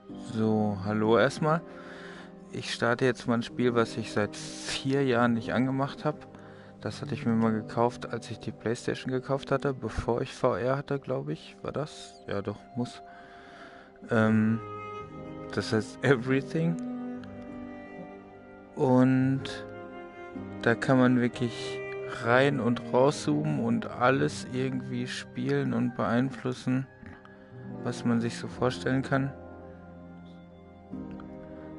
So, hallo erstmal. Ich starte jetzt mal ein Spiel, was ich seit 4 Jahren nicht angemacht habe. Das hatte ich mir mal gekauft, als ich die PlayStation gekauft hatte, bevor ich VR hatte, glaube ich. War das? Ja, doch, muss. Ähm, Das heißt Everything. Und da kann man wirklich rein und rauszoomen und alles irgendwie spielen und beeinflussen, was man sich so vorstellen kann.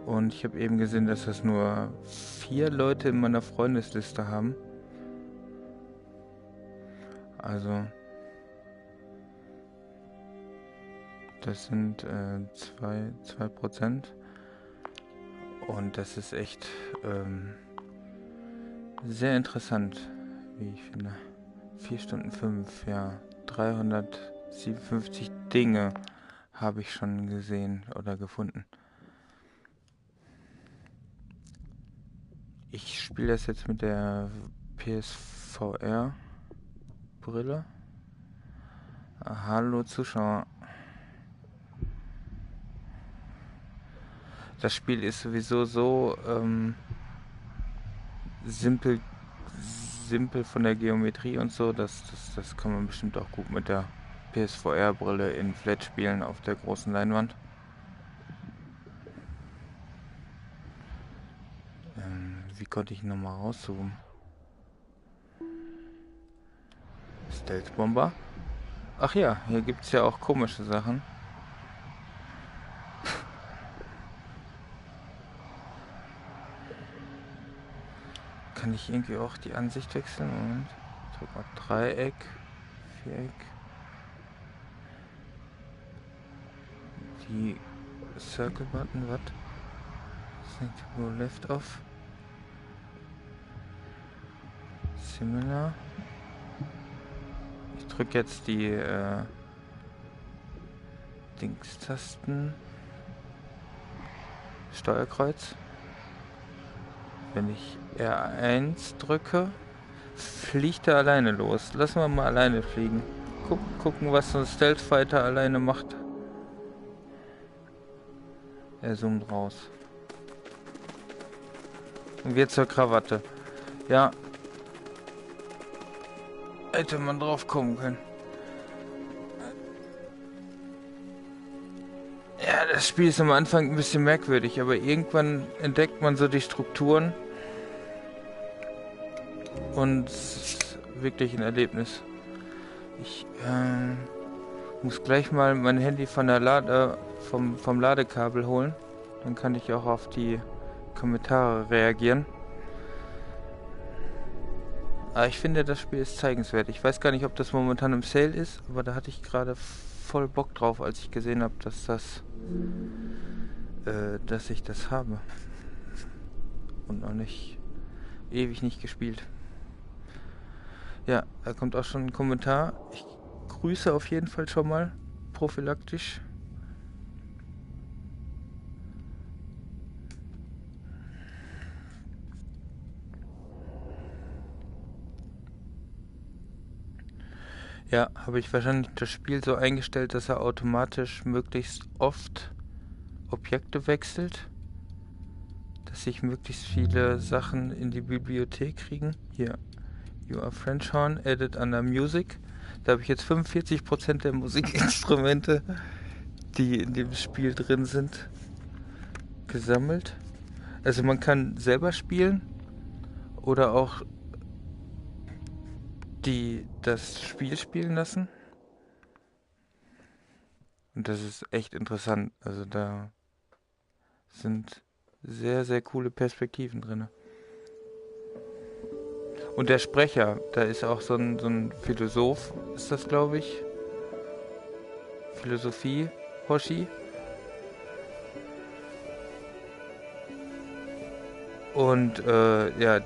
Und ich habe eben gesehen, dass das nur 4 Leute in meiner Freundesliste haben. Also, das sind 2%. Und das ist echt sehr interessant, wie ich finde. 4 Stunden 5, ja. 357 Dinge habe ich schon gesehen oder gefunden. Ich spiele das jetzt mit der PSVR-Brille. Hallo Zuschauer. Das Spiel ist sowieso so simpel, simpel von der Geometrie und so, das kann man bestimmt auch gut mit der PSVR-Brille in Flat spielen auf der großen Leinwand. Wie konnte ich nochmal rauszoomen? Stealth Bomber? Ach ja, hier gibt es ja auch komische Sachen. Kann ich irgendwie auch die Ansicht wechseln? Moment. Drück mal Dreieck, Viereck. Die Circle Button, was? Think to go left off. Similar. Ich drücke jetzt die Dingstasten. Steuerkreuz. Wenn ich R1 drücke, fliegt er alleine los. Lassen wir mal alleine fliegen. Gucken, was so ein Stealth Fighter alleine macht. Er zoomt raus. Und wir zur Krawatte. Ja, hätte man drauf kommen können. Ja, das Spiel ist am Anfang ein bisschen merkwürdig, aber irgendwann entdeckt man so die Strukturen und es ist wirklich ein Erlebnis. Ich muss gleich mal mein Handy von der vom Ladekabel holen. Dann kann ich auch auf die Kommentare reagieren. Aber ich finde, das Spiel ist zeigenswert. Ich weiß gar nicht, ob das momentan im Sale ist, aber da hatte ich gerade voll Bock drauf, als ich gesehen habe, dass ich das habe. Und noch nicht ewig nicht gespielt. Ja, da kommt auch schon ein Kommentar. Ich grüße auf jeden Fall schon mal prophylaktisch. Ja, habe ich wahrscheinlich das Spiel so eingestellt, dass er automatisch möglichst oft Objekte wechselt. Dass sich möglichst viele Sachen in die Bibliothek kriegen. Hier, You are French Horn, added under Music. Da habe ich jetzt 45% der Musikinstrumente, die in dem Spiel drin sind, gesammelt. Also man kann selber spielen oder auch das Spiel spielen lassen. Und das ist echt interessant. Also da sind sehr, sehr coole Perspektiven drin. Und der Sprecher, da ist auch so ein Philosoph, ist das, glaube ich. Philosophie, Hoshi. Und ja,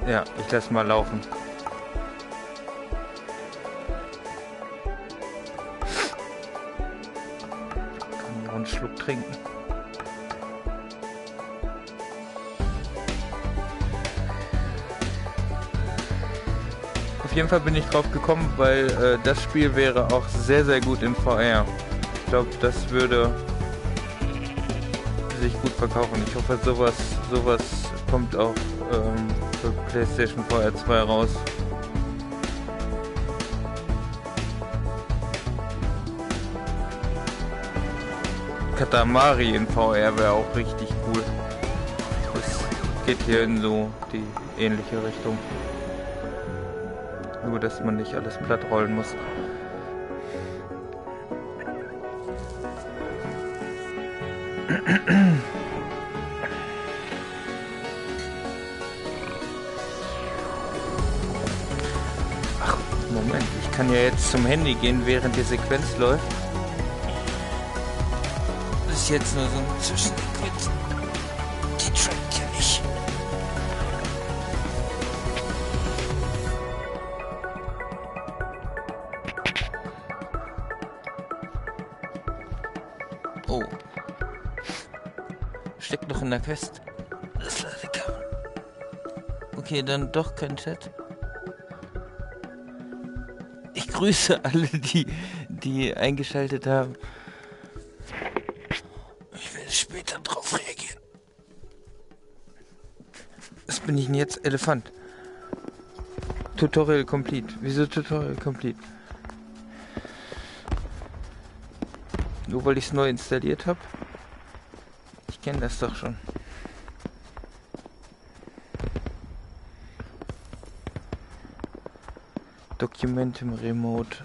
ja, ich lasse mal laufen. Kann noch einen Schluck trinken. auf jeden Fall bin ich drauf gekommen, weil das Spiel wäre auch sehr, sehr gut in VR. Ich glaube, das würde sich gut verkaufen. Ich hoffe, sowas kommt auch für PlayStation VR 2 raus. Katamari in VR wäre auch richtig cool. Das geht hier in so die ähnliche Richtung. Nur, dass man nicht alles platt rollen muss. Ach, Moment. Ich kann ja jetzt zum Handy gehen, während die Sequenz läuft. Das ist jetzt nur so eine Zwischensequenz. Die trackt ja nicht. Oh. Steckt noch in der Quest. Das kann. Okay, dann doch kein Chat. Ich grüße alle, die eingeschaltet haben. Ich werde später drauf reagieren. Was bin ich denn jetzt? Elefant. Tutorial complete. Wieso Tutorial complete? Nur weil ich es neu installiert habe? Ich kenne das doch schon. Dokumente im Remote.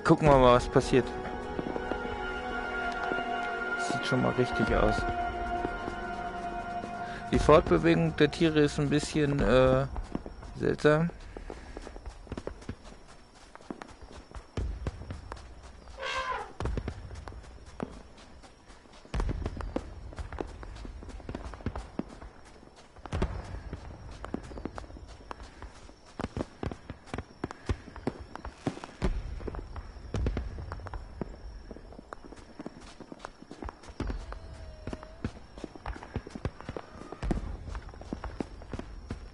Gucken wir mal, was passiert. Sieht schon mal richtig aus. Die Fortbewegung der Tiere ist ein bisschen seltsam.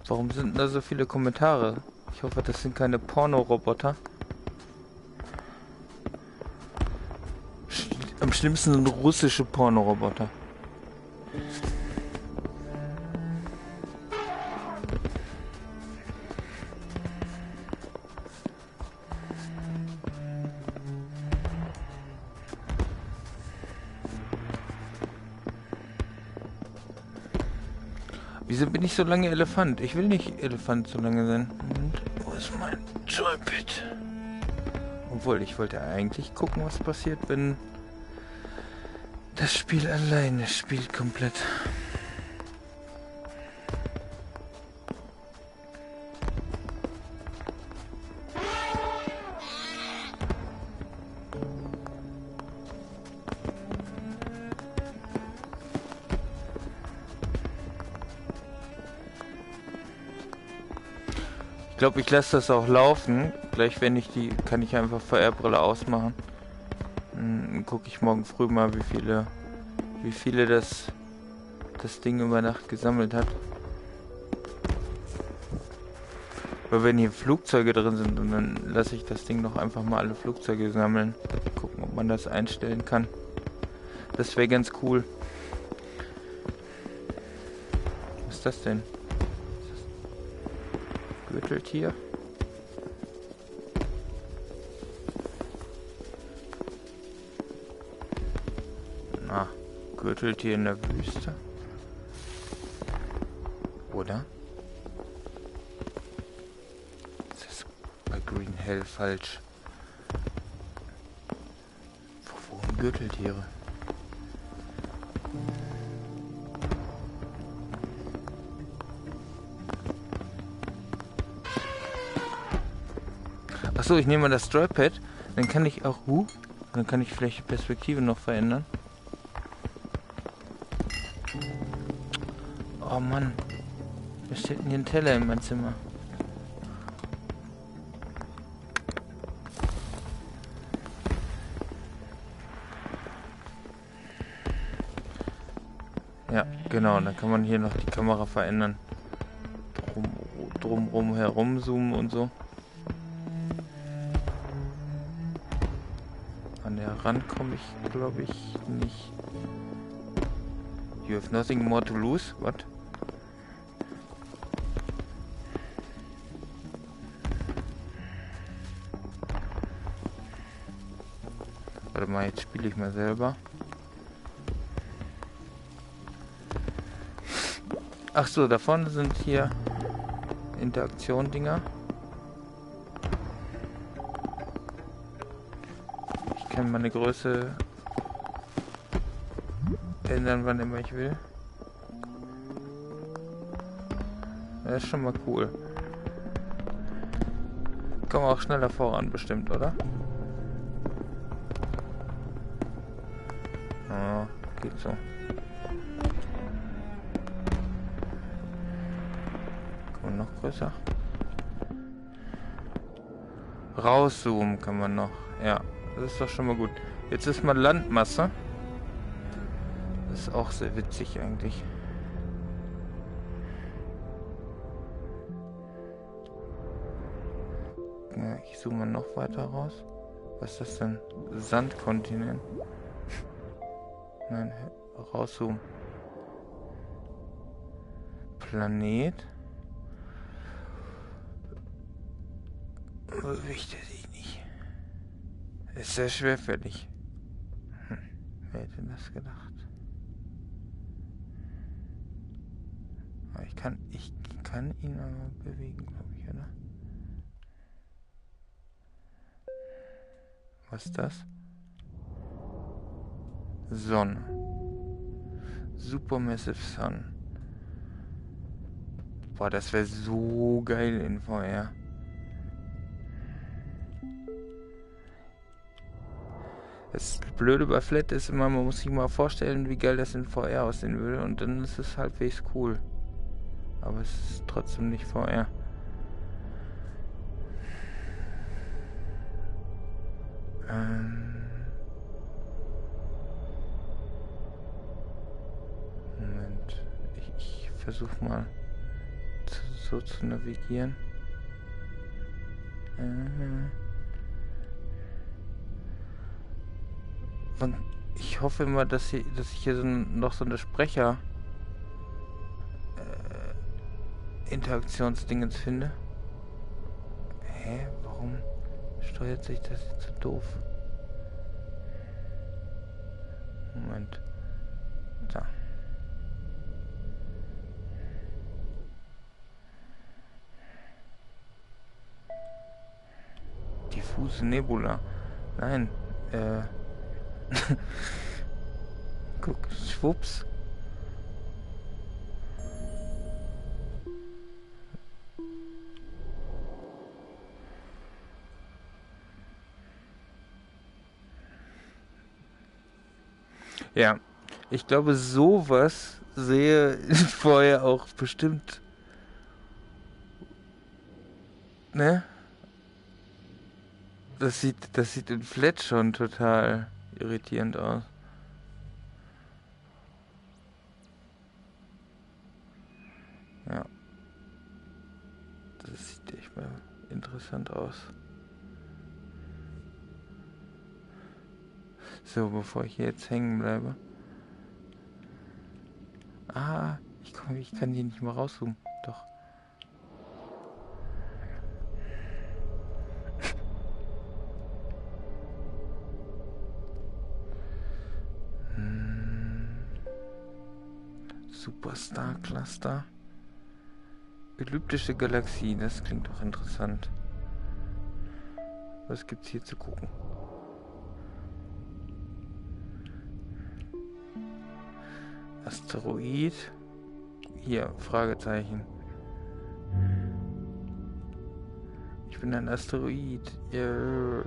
Warum sind da so viele Kommentare? Ich hoffe, das sind keine Porno-Roboter. Am schlimmsten sind russische Porno-Roboter. Wieso bin ich so lange Elefant? Ich will nicht Elefant so lange sein. Und wo ist mein Joypad? Obwohl, ich wollte eigentlich gucken, was passiert, wenn das Spiel alleine spielt komplett. Ich glaube, ich lasse das auch laufen. Gleich wenn ich kann ich einfach VR-Brille ausmachen. Dann gucke ich morgen früh mal, wie viele das Ding über Nacht gesammelt hat. Weil wenn hier Flugzeuge drin sind, und dann lasse ich das Ding noch einfach mal alle Flugzeuge sammeln. Gucken, ob man das einstellen kann. Das wäre ganz cool. Was ist das denn? Gürteltier. Na, Gürteltier in der Wüste. Oder? Das ist bei Green Hell falsch. Wo wohnen Gürteltiere? Achso, ich nehme mal das Joypad, dann kann ich auch, dann kann ich vielleicht die Perspektive noch verändern. Oh Mann, da steht hier ein Teller in meinem Zimmer. Ja. Genau, dann kann man hier noch die Kamera verändern. Drumrum herumzoomen und so. An der ran komme ich, glaube ich, nicht. You have nothing more to lose? What? Warte mal, jetzt spiele ich mal selber. Ach so, da vorne sind hier Interaktion-Dinger. Ich kann meine Größe ändern, wann immer ich will. Das ist schon mal cool. Kommen wir auch schneller voran bestimmt, oder? Ja, geht so. Kann man noch größer? Rauszoomen kann man noch. Ja, das ist doch schon mal gut. Jetzt ist mal Landmasse. Das ist auch sehr witzig eigentlich. Ja, ich zoome mal noch weiter raus. Was ist das denn? Sandkontinent. Nein, rauszoomen. Planet. Bewegt er sich nicht. Ist sehr schwerfällig. Wer hätte das gedacht? Aber ich kann ihn aber bewegen, glaube ich, oder? Was ist das? Sonne. Supermassive Sun. Boah, das wäre so geil in VR. Das Blöde bei Flat ist immer, man muss sich mal vorstellen, wie geil das in VR aussehen würde. Und dann ist es halbwegs cool. Aber es ist trotzdem nicht VR. Moment. Ich versuche mal so zu navigieren. Ich hoffe immer, dass ich hier noch so eine Sprecher Interaktionsdingens finde. Hä? Warum steuert sich das jetzt so doof? Moment. Da. Diffuse Nebula. Nein. Guck, schwupps. Ja, ich glaube, sowas sehe ich vorher auch bestimmt. Ne? Das sieht in Flat schon total irritierend aus. Ja. Das sieht echt mal interessant aus. So, bevor ich hier jetzt hängen bleibe. Ah, ich kann die nicht mal rauszoomen. Doch. Superstar Cluster. Elliptische Galaxie, das klingt doch interessant. Was gibt's hier zu gucken? Asteroid. Hier, Fragezeichen. Ich bin ein Asteroid. Yeah.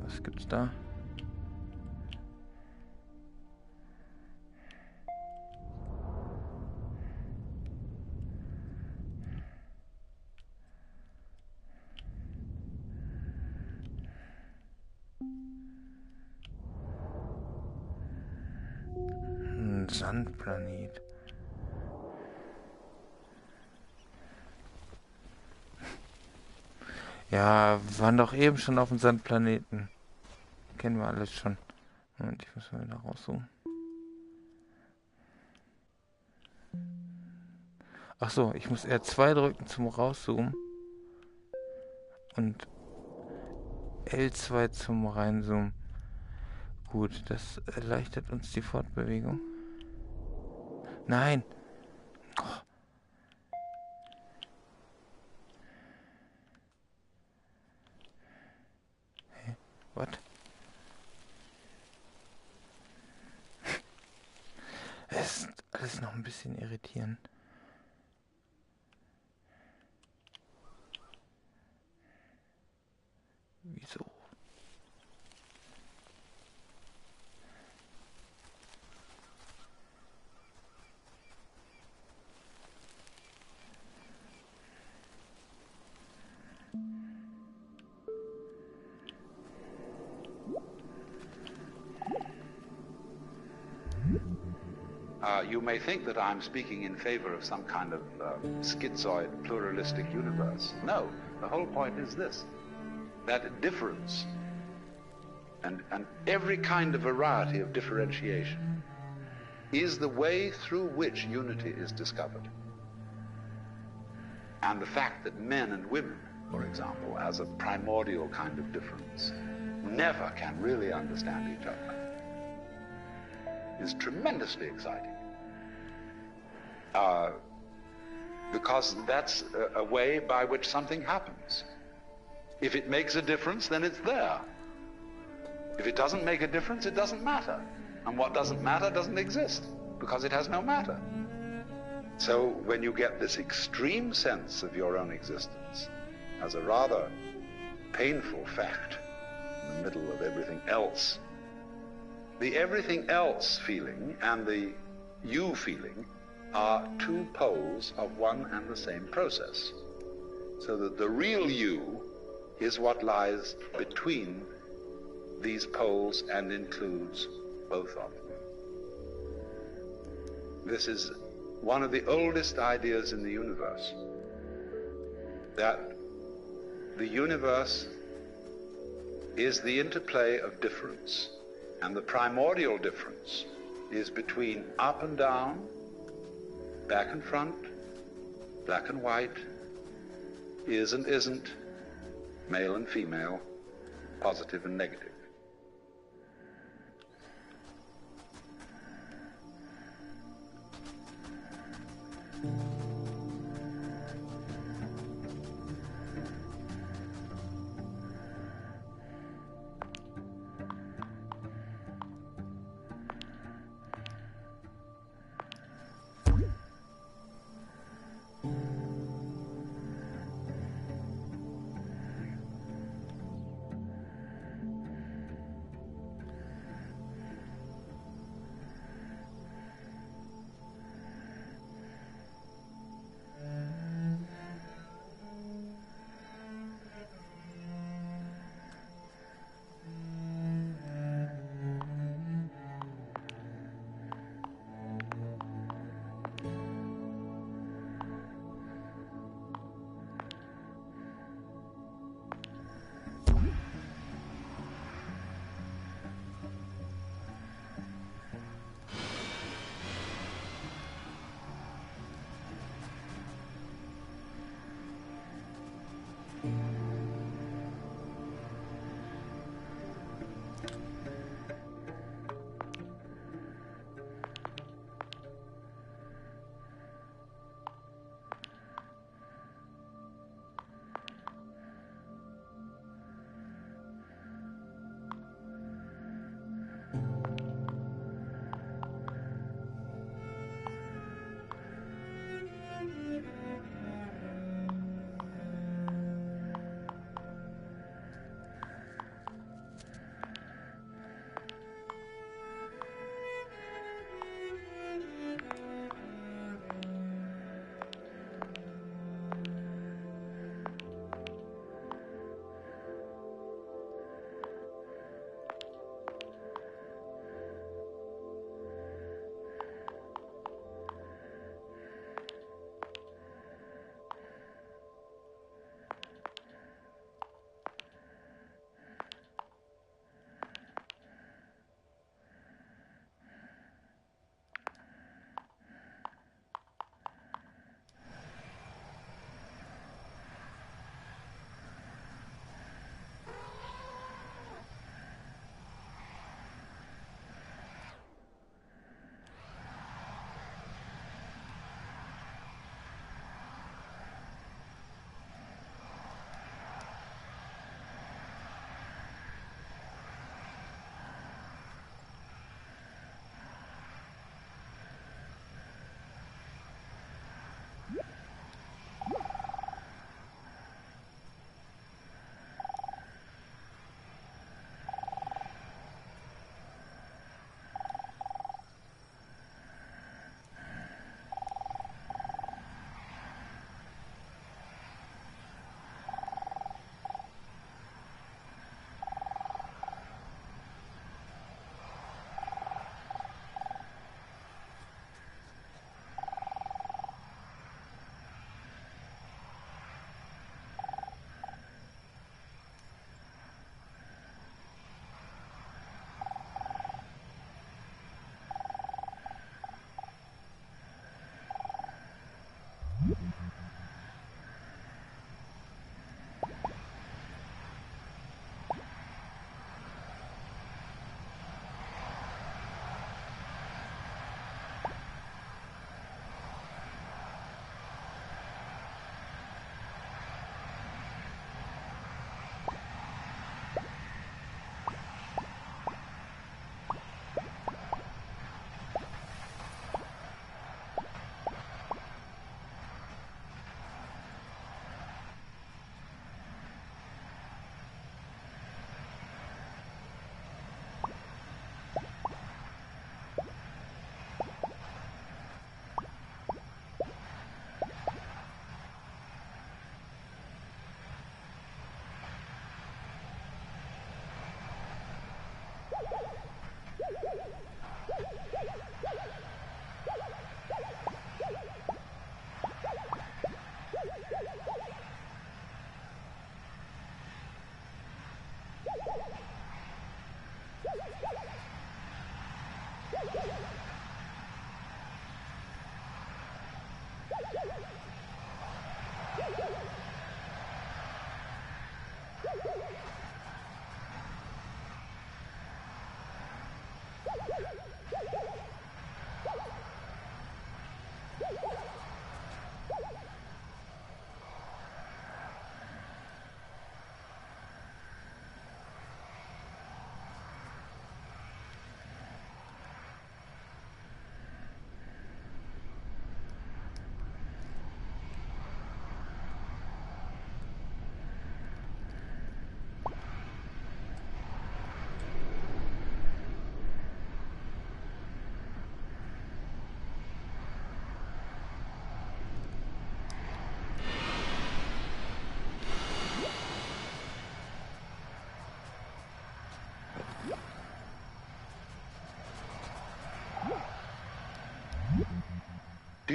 Was gibt's da? ein Sandplanet. Ja, wir waren doch eben schon auf dem Sandplaneten. Kennen wir alles schon. Und ich muss mal wieder rauszoomen. Ach so, ich muss R2 drücken zum Rauszoomen. Und L2 zum Reinzoomen. Gut, das erleichtert uns die Fortbewegung. Nein! Oh. Hey, what? Es ist alles noch ein bisschen irritierend. Wieso? You may think that I'm speaking in favor of some kind of schizoid, pluralistic universe. No, the whole point is this, that difference and every kind of variety of differentiation is the way through which unity is discovered. And the fact that men and women, for example, as a primordial kind of difference, never can really understand each other is tremendously exciting. Because that's a way by which something happens. If it makes a difference, then it's there. If it doesn't make a difference, it doesn't matter. And what doesn't matter doesn't exist, because it has no matter. So when you get this extreme sense of your own existence as a rather painful fact in the middle of everything else, the everything else feeling and the you feeling are two poles of one and the same process. So that the real you is what lies between these poles and includes both of them. This is one of the oldest ideas in the universe, that the universe is the interplay of difference, and the primordial difference is between up and down, back and front, black and white, is and isn't, male and female, positive and negative.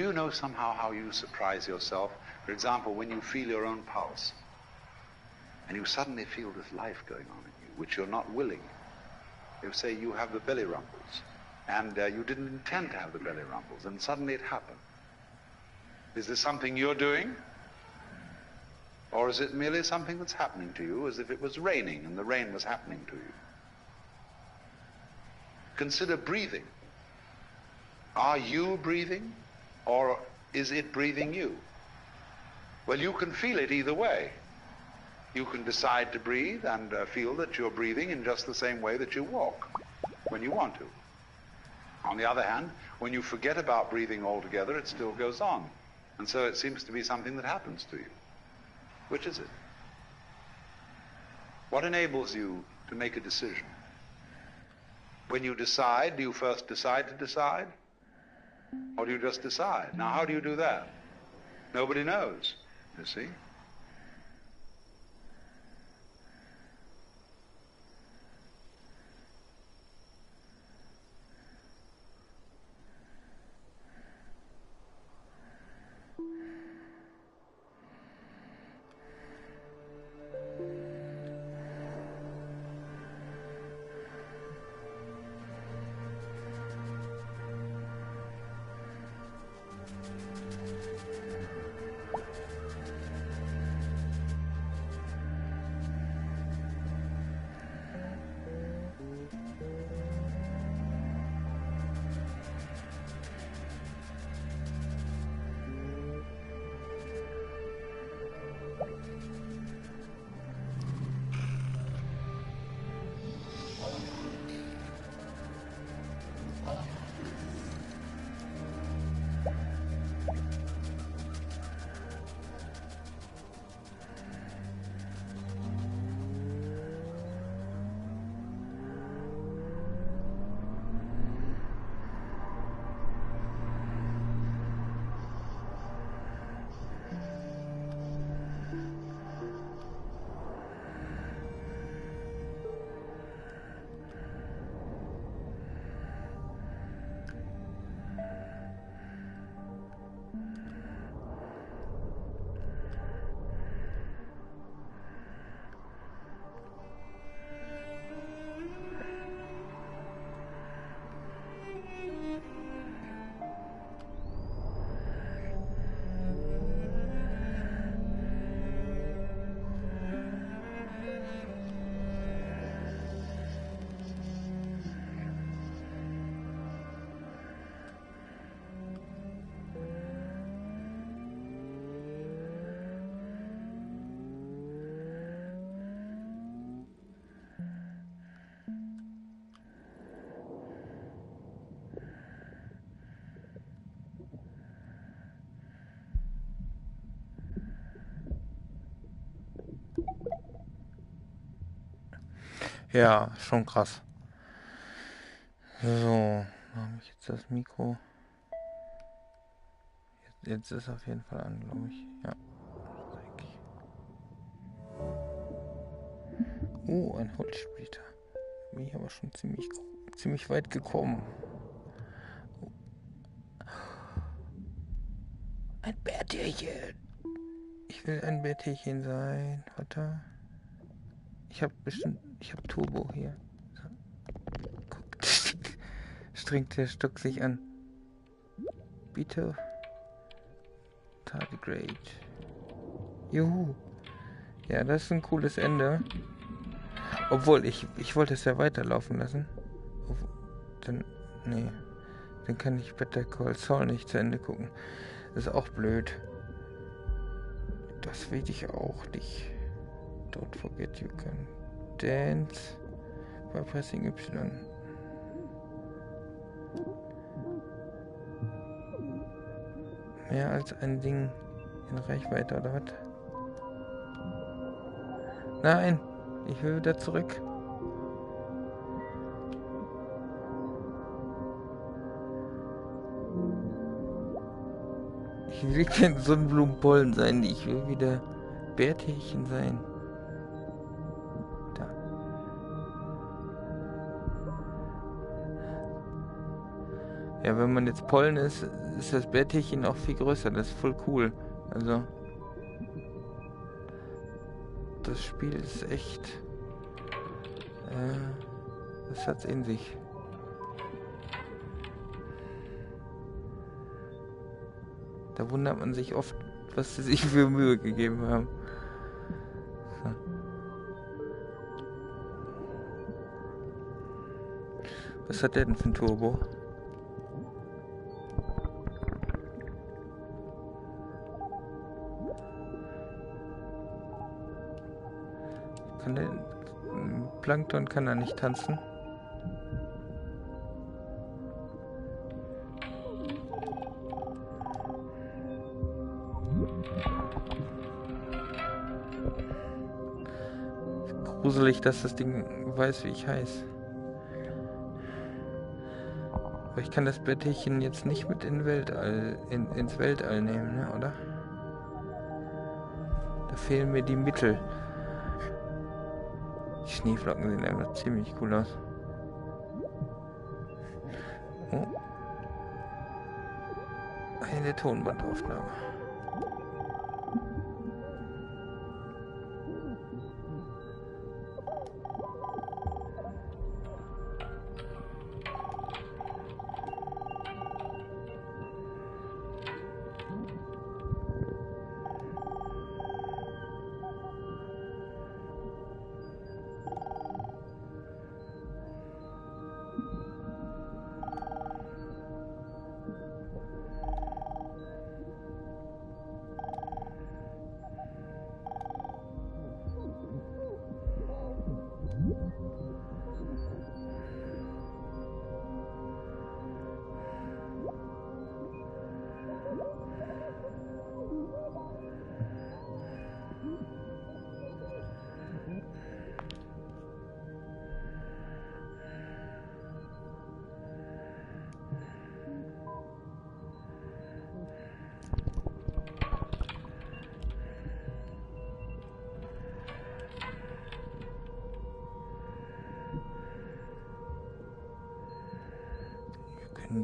you know somehow how you surprise yourself? For example, when you feel your own pulse, and you suddenly feel this life going on in you, which you're not willing. You say you have the belly rumbles, and you didn't intend to have the belly rumbles, and suddenly it happened. Is this something you're doing? Or is it merely something that's happening to you, as if it was raining and the rain was happening to you? Consider breathing. Are you breathing, or is it breathing you? Well, you can feel it either way. You can decide to breathe and feel that you're breathing in just the same way that you walk when you want to. On the other hand, when you forget about breathing altogether, it still goes on. And so it seems to be something that happens to you. Which is it? What enables you to make a decision? When you decide, do you first decide to decide? Or do you just decide? Now, how do you do that? Nobody knows, you see? Ja, schon krass. So, habe ich jetzt das Mikro. Jetzt ist auf jeden Fall an, glaube ich. Ja. Oh, ein Holzsplitter. Bin ich aber schon ziemlich weit gekommen. Oh. Ein Bärtierchen. Ich will ein Bärtierchen sein. Warte. Ich habe Turbo hier. So. Guckt. Strengt der Stock sich an. Bitte. Tardigrade. Juhu. Ja, das ist ein cooles Ende. Obwohl, ich wollte es ja weiterlaufen lassen. Dann kann ich Better Call Saul nicht zu Ende gucken. Das ist auch blöd. Das will ich auch nicht. Don't forget you can dance by pressing Y. Mehr als ein Ding in Reichweite, oder was? Nein, ich will wieder zurück. Ich will kein Sonnenblumenpollen sein, ich will wieder Bärtierchen sein. Ja, wenn man jetzt Pollen ist, ist das Bärtierchen auch viel größer. Das ist voll cool. Also, das Spiel ist echt... das hat's in sich. Da wundert man sich oft, was sie sich für Mühe gegeben haben. So. Was hat der denn für ein Turbo? Kann der... Plankton kann er nicht tanzen. Gruselig, dass das Ding weiß, wie ich heiße. Aber ich kann das Bärtierchen jetzt nicht mit ins Weltall nehmen, ne, oder? Da fehlen mir die Mittel. Die Schneeflocken sehen einfach ziemlich cool aus. Oh. Eine Tonbandaufnahme.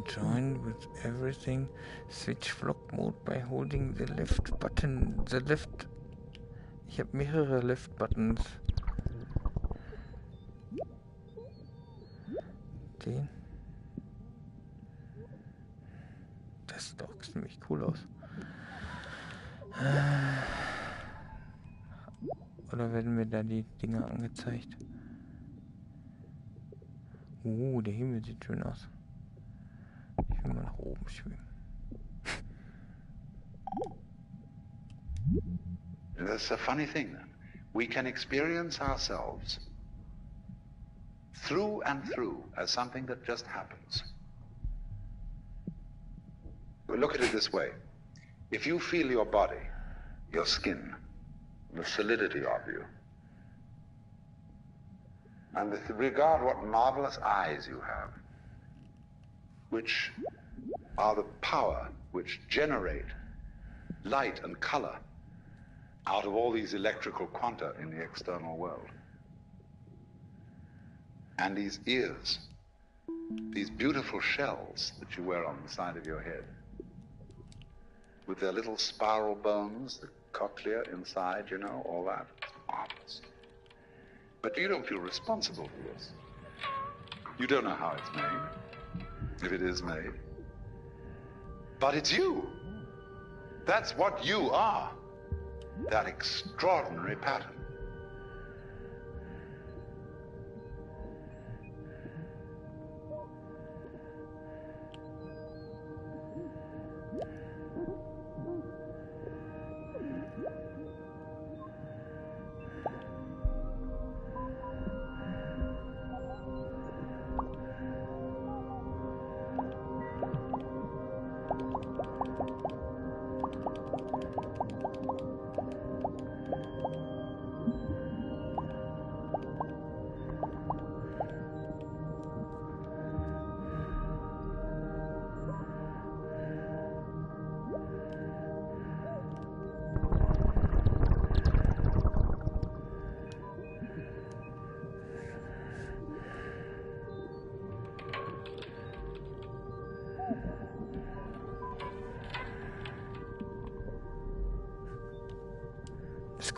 Join with everything. Switch Vlog Mode by holding the left button. Ich habe mehrere Left Buttons. Den. Das sieht doch ziemlich cool aus. Oder werden mir da die Dinger angezeigt? Der Himmel sieht schön aus. Ich will mal nach oben schwimmen. That's a funny thing then. We can experience ourselves through and through as something that just happens. Look at it this way. If you feel your body, your skin, the solidity of you, and regard what marvelous eyes you have, which are the power which generate light and color out of all these electrical quanta in the external world. And these ears, these beautiful shells that you wear on the side of your head, with their little spiral bones, the cochlea inside, you know, all that. It's marvelous. But you don't feel responsible for this. You don't know how it's made, if it is made. But it's you. That's what you are. That extraordinary pattern.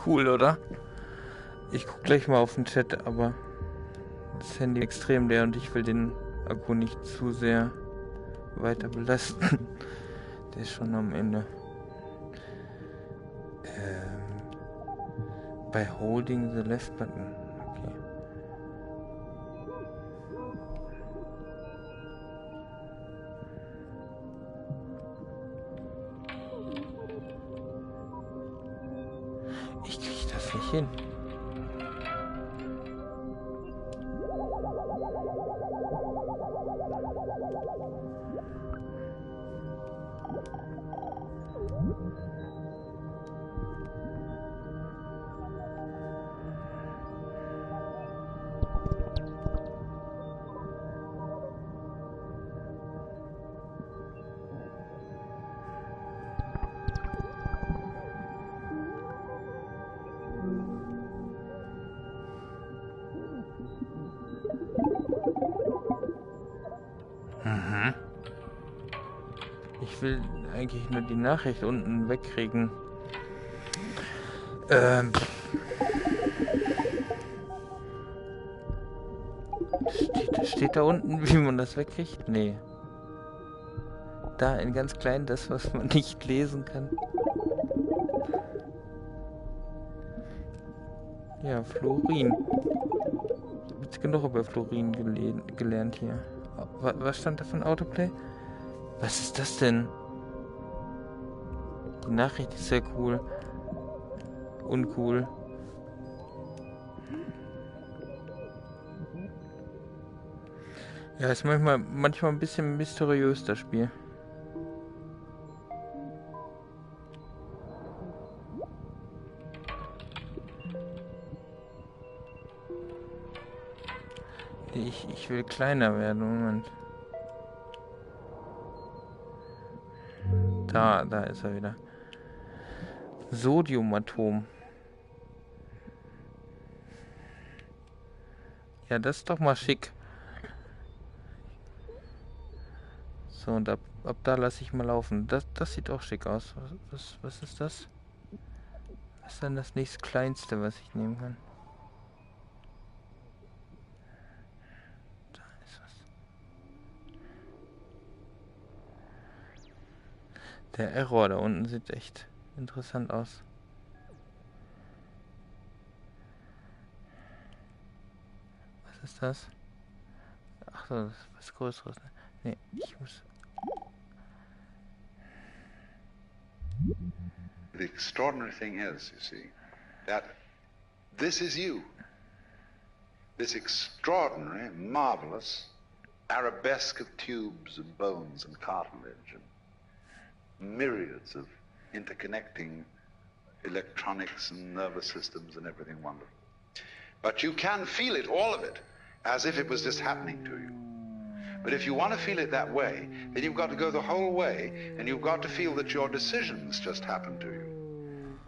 Cool, oder? Ich guck gleich mal auf den Chat, aber das Handy ist extrem leer und ich will den Akku nicht zu sehr weiter belasten. Der ist schon am Ende. By holding the left button. Okay. Ich krieg das nicht hin. Ich will eigentlich nur die Nachricht unten wegkriegen. Steht da unten, wie man das wegkriegt? Nee. Da in ganz klein das, was man nicht lesen kann. Ja, Fluorin. Jetzt genug über Fluorin gelernt hier. Was stand da von Autoplay? Was ist das denn? Die Nachricht ist sehr cool. Uncool. Ja, ist manchmal ein bisschen mysteriös, das Spiel. Ich will kleiner werden, Moment. Da ist er wieder. Sodiumatom. Ja, das ist doch mal schick. So, und ab da lasse ich mal laufen. Das sieht auch schick aus. Was ist das? Was ist denn das nächstkleinste, was ich nehmen kann? Da ist was. Der Error da unten sieht echt interessant aus. Was ist das? Ach so, das ist was Größeres. Ne, ich muss... The extraordinary thing is, you see, that this is you. This extraordinary, marvelous arabesque of tubes and bones and cartilage and myriads of interconnecting electronics and nervous systems and everything wonderful. But you can feel it, all of it, as if it was just happening to you. But if you want to feel it that way, then you've got to go the whole way, and you've got to feel that your decisions just happen to you.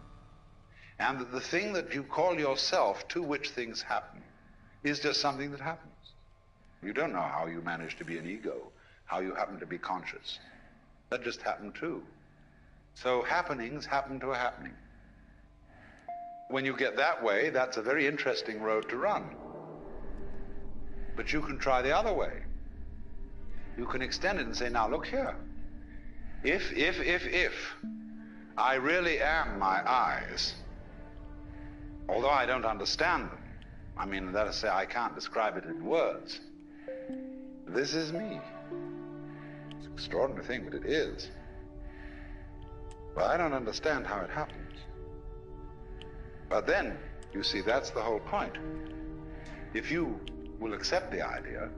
And that the thing that you call yourself, to which things happen, is just something that happens. You don't know how you manage to be an ego, how you happen to be conscious. That just happened too. So happenings happen to a happening. When you get that way, that's a very interesting road to run. But you can try the other way. You can extend it and say, now look here. If I really am my eyes, although I don't understand them, I mean, that is to say, I can't describe it in words. This is me. It's an extraordinary thing, but it is. But I don't understand how it happens. But then, you see, that's the whole point. If you will accept the idea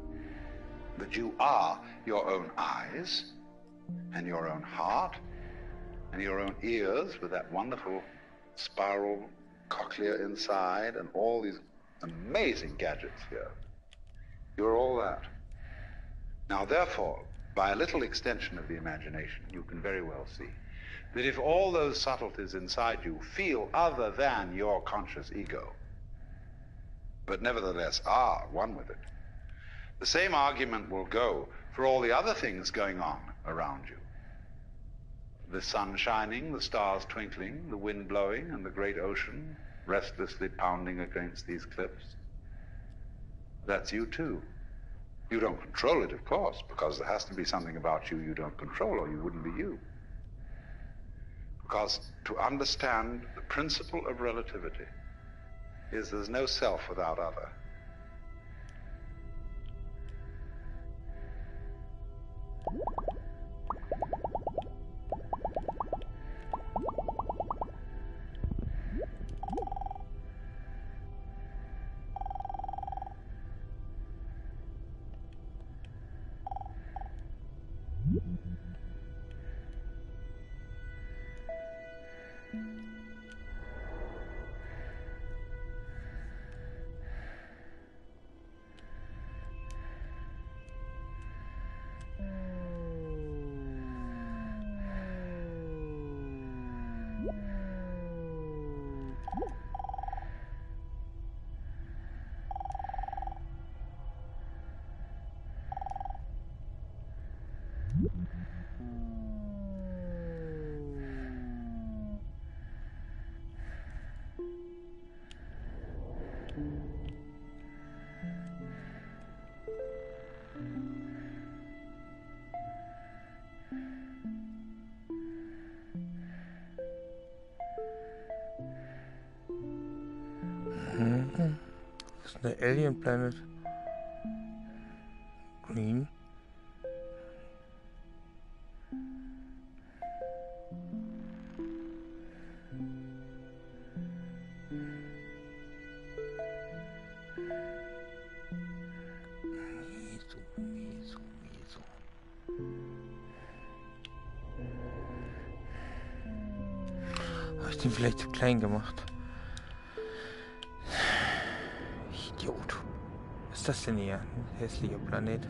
that you are your own eyes, and your own heart, and your own ears with that wonderful spiral cochlea inside, and all these amazing gadgets here. You're all that. Now, therefore, by a little extension of the imagination, you can very well see that if all those subtleties inside you feel other than your conscious ego, but nevertheless are one with it, the same argument will go for all the other things going on around you. The sun shining, the stars twinkling, the wind blowing, and the great ocean, restlessly pounding against these cliffs. That's you too. You don't control it, of course, because there has to be something about you you don't control, or you wouldn't be you. Because to understand the principle of relativity is there's no self without other. Das ist eine Alien Planet. Green. Miso. Habe ich den vielleicht zu klein gemacht? Idiot. Was ist das denn hier? Ein hässlicher Planet.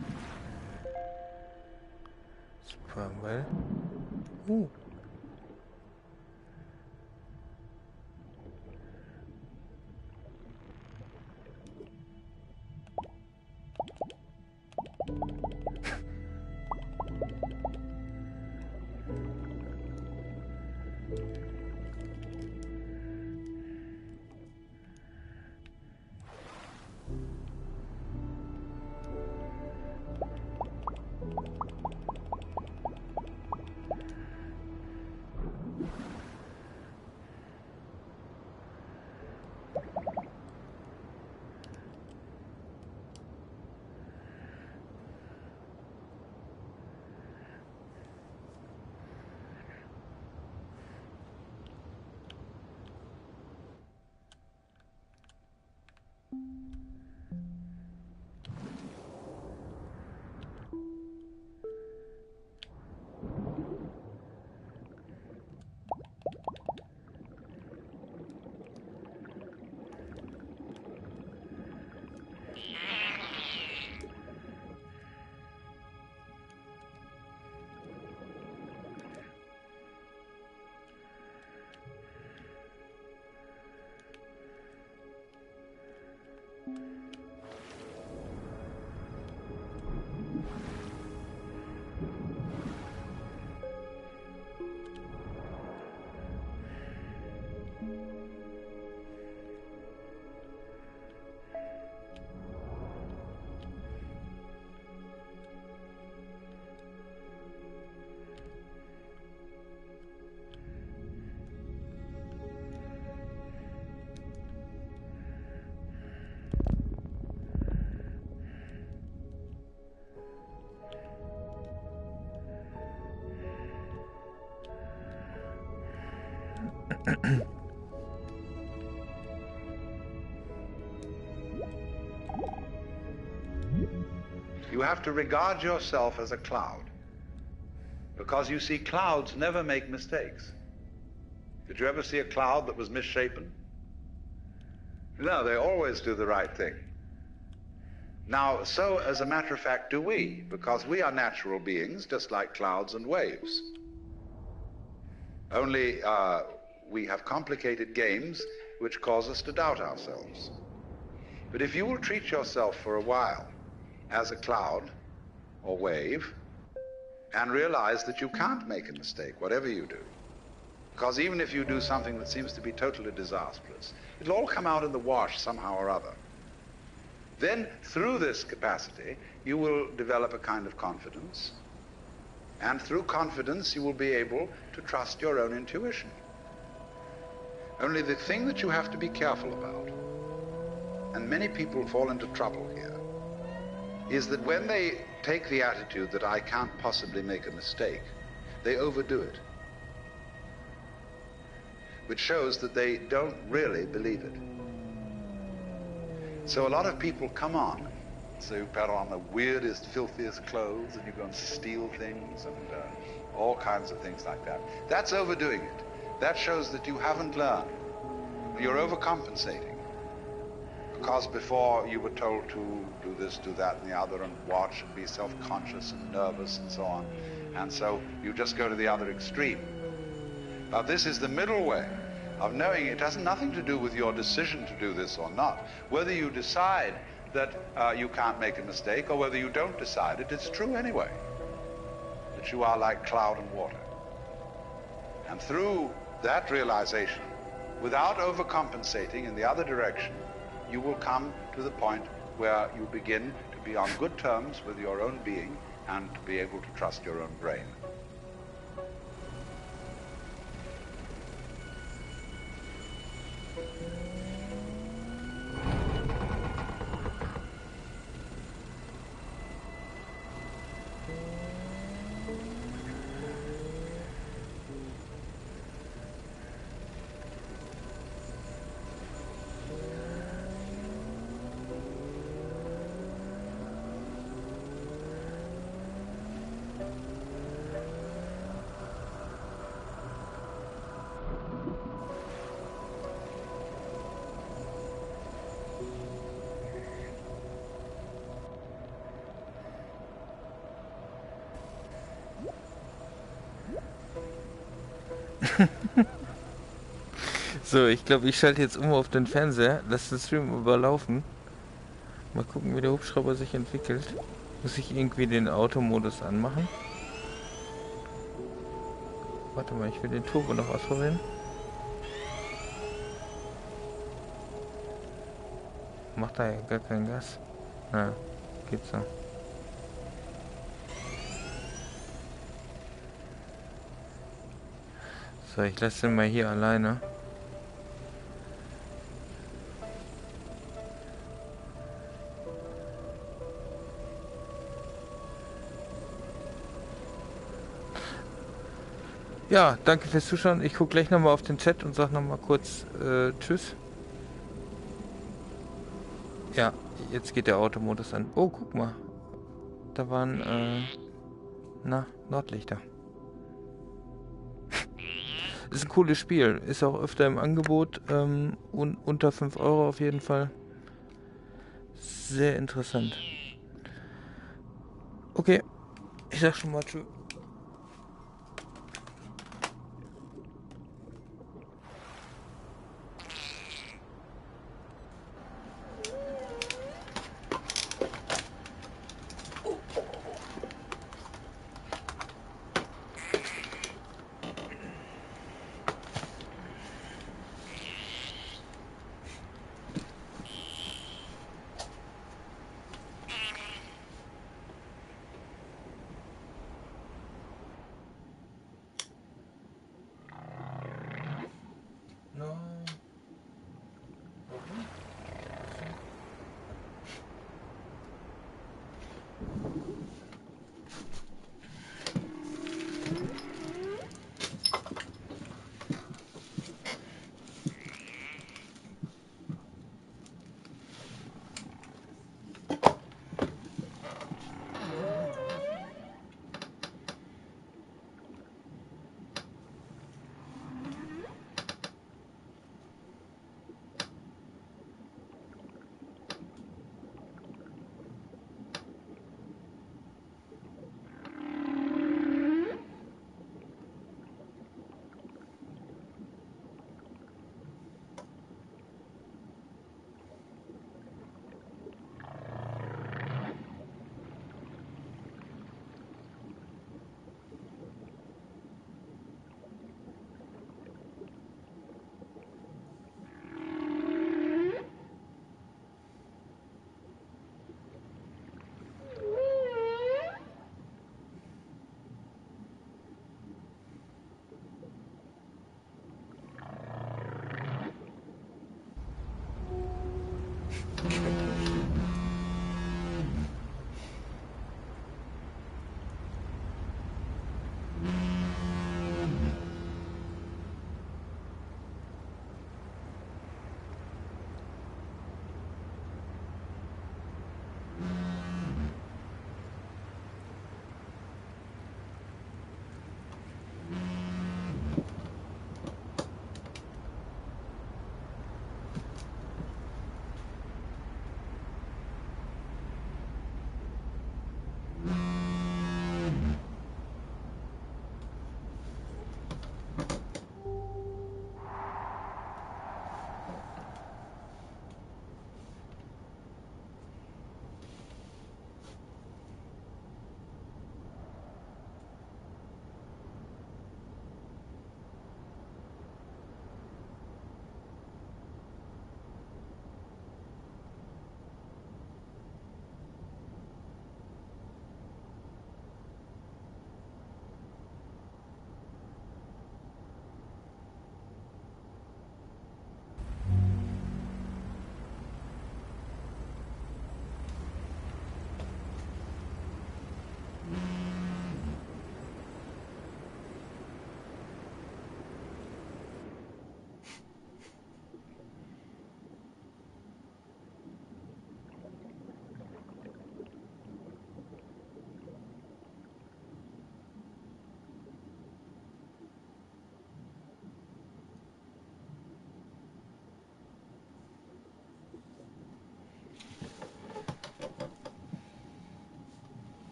Super, weil... You have to regard yourself as a cloud, because you see, clouds never make mistakes. Did you ever see a cloud that was misshapen? No, they always do the right thing. Now, so as a matter of fact do we, because we are natural beings just like clouds and waves. Only we have complicated games which cause us to doubt ourselves. But if you will treat yourself for a while as a cloud or wave and realize that you can't make a mistake, whatever you do, Because even if you do something that seems to be totally disastrous, it'll all come out in the wash somehow or other. Then, through this capacity, you will develop a kind of confidence, and through confidence you will be able to trust your own intuition. Only the thing that you have to be careful about, and many people fall into trouble here, is that when they take the attitude that I can't possibly make a mistake, they overdo it, which shows that they don't really believe it. So a lot of people come on, so you put on the weirdest, filthiest clothes, and you go and steal things, and all kinds of things like that. That's overdoing it. That shows that you haven't learned. You're overcompensating. Because before you were told to do this, do that, and the other, and watch, and be self-conscious and nervous, and so on. And so you just go to the other extreme. Now this is the middle way of knowing it has nothing to do with your decision to do this or not. Whether you decide that you can't make a mistake, or whether you don't decide it, it's true anyway. That you are like cloud and water. And through that realization, without overcompensating in the other direction, you will come to the point where you begin to be on good terms with your own being and to be able to trust your own brain. So, ich glaube, ich schalte jetzt um auf den Fernseher, lasse den Stream überlaufen. Mal gucken, wie der Hubschrauber sich entwickelt. Muss ich irgendwie den Automodus anmachen? Warte mal, ich will den Turbo noch ausprobieren. Macht da ja gar kein Gas. Na, geht so. So, ich lasse den mal hier alleine. Ja, danke fürs Zuschauen. Ich gucke gleich nochmal auf den Chat und sag nochmal kurz Tschüss. Ja, jetzt geht der Automodus an. Oh, guck mal. Da waren, Nordlichter. Ist ein cooles Spiel. Ist auch öfter im Angebot. Unter 5 Euro auf jeden Fall. Sehr interessant. Okay. Ich sag schon mal Tschüss.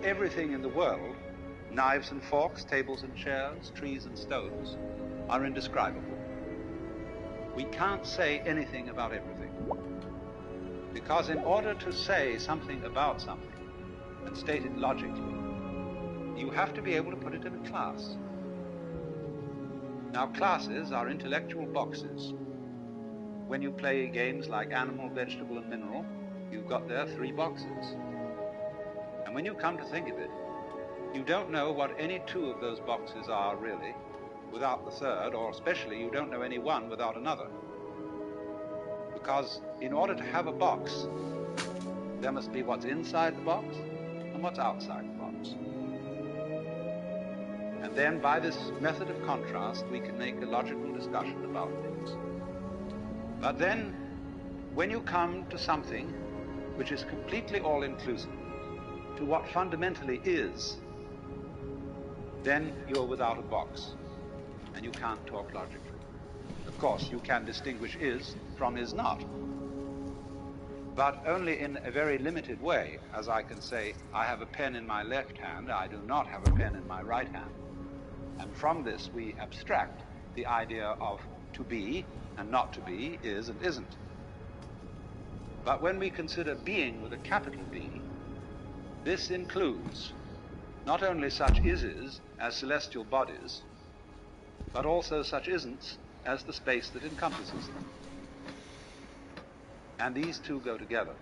Everything in the world, knives and forks, tables and chairs, trees and stones, are indescribable. We can't say anything about everything. Because in order to say something about something and state it logically, you have to be able to put it in a class. Now, classes are intellectual boxes. When you play games like animal, vegetable, and mineral, you've got there 3 boxes. And when you come to think of it, you don't know what any 2 of those boxes are really without the third, or especially you don't know any one without another. Because in order to have a box, there must be what's inside the box and what's outside the box. And then by this method of contrast, we can make a logical discussion about things. But then, when you come to something which is completely all-inclusive, to what fundamentally is, then you're without a box, and you can't talk logically. Of course, you can distinguish is from is not, but only in a very limited way, as I can say, I have a pen in my left hand, I do not have a pen in my right hand. And from this we abstract the idea of to be and not to be, is and isn't. But when we consider being with a capital B, this includes not only such is as celestial bodies, but also such isn'ts as the space that encompasses them. And these 2 go together.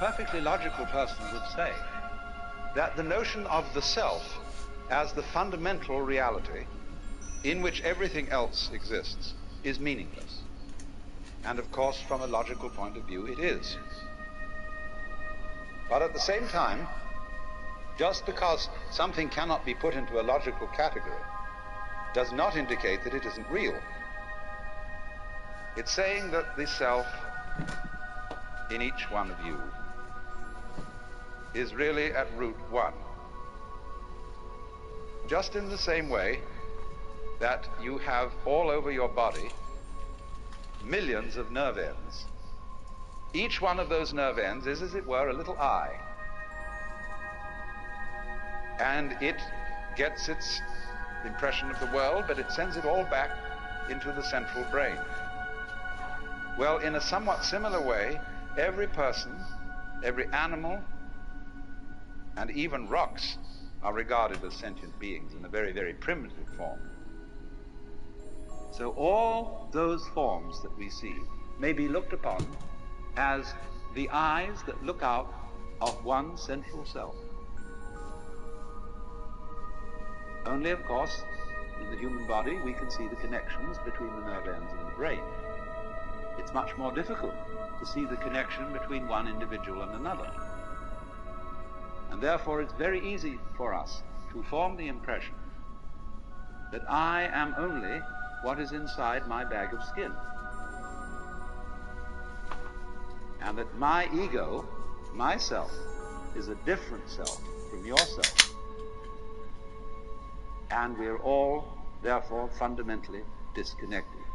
perfectly logical person would say that the notion of the self as the fundamental reality in which everything else exists is meaningless. And of course, from a logical point of view, it is. But at the same time, just because something cannot be put into a logical category does not indicate that it isn't real. It's saying that the self in each one of you is really at root one. Just in the same way that you have all over your body millions of nerve ends. Each one of those nerve ends is, as it were, a little eye. And it gets its impression of the world, but it sends it all back into the central brain. Well, in a somewhat similar way, every person, every animal, and even rocks are regarded as sentient beings in a very, very primitive form. So all those forms that we see may be looked upon as the eyes that look out of one central self. Only, of course, in the human body we can see the connections between the nerve ends and the brain. It's much more difficult to see the connection between one individual and another. And therefore it's very easy for us to form the impression that I am only what is inside my bag of skin. And that my ego, myself, is a different self from yourself. And we're all, therefore, fundamentally disconnected.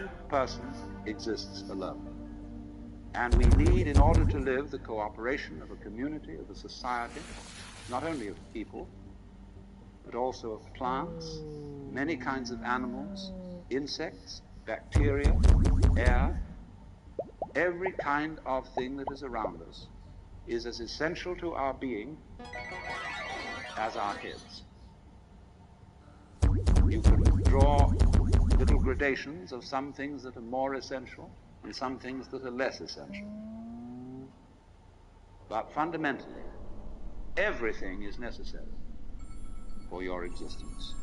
no person exists alone. And we need, in order to live, the cooperation of a community, of a society, not only of people, but also of plants, many kinds of animals, insects, bacteria, air. Every kind of thing that is around us is as essential to our being as our heads. You can draw little gradations of some things that are more essential and some things that are less essential. But fundamentally, everything is necessary for your existence.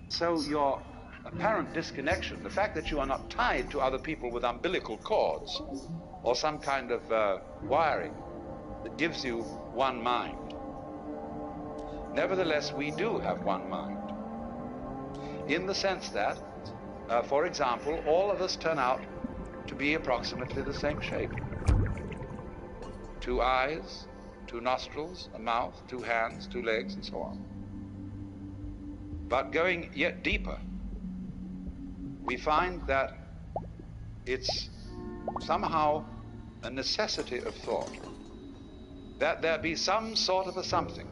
So your apparent disconnection, the fact that you are not tied to other people with umbilical cords or some kind of wiring that gives you one mind. Nevertheless, we do have one mind, in the sense that, for example, all of us turn out to be approximately the same shape. 2 eyes, 2 nostrils, a mouth, 2 hands, 2 legs, and so on. But going yet deeper, we find that it's somehow a necessity of thought that there be some sort of a something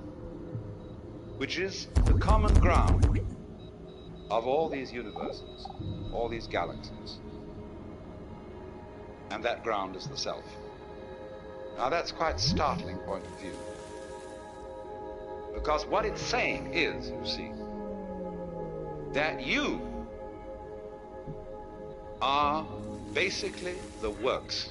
which is the common ground of all these universes, all these galaxies. And that ground is the self. Now that's quite a startling point of view, because what it's saying is, you see, that you are basically the works.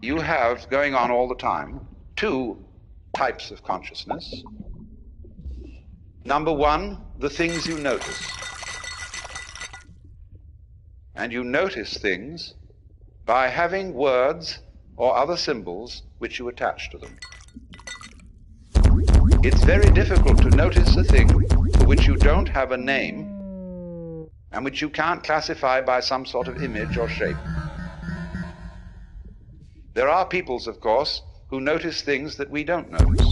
You have, going on all the time, two types of consciousness. Number one, the things you notice. And you notice things by having words or other symbols which you attach to them. It's very difficult to notice a thing for which you don't have a name and which you can't classify by some sort of image or shape. There are peoples, of course, who notice things that we don't notice.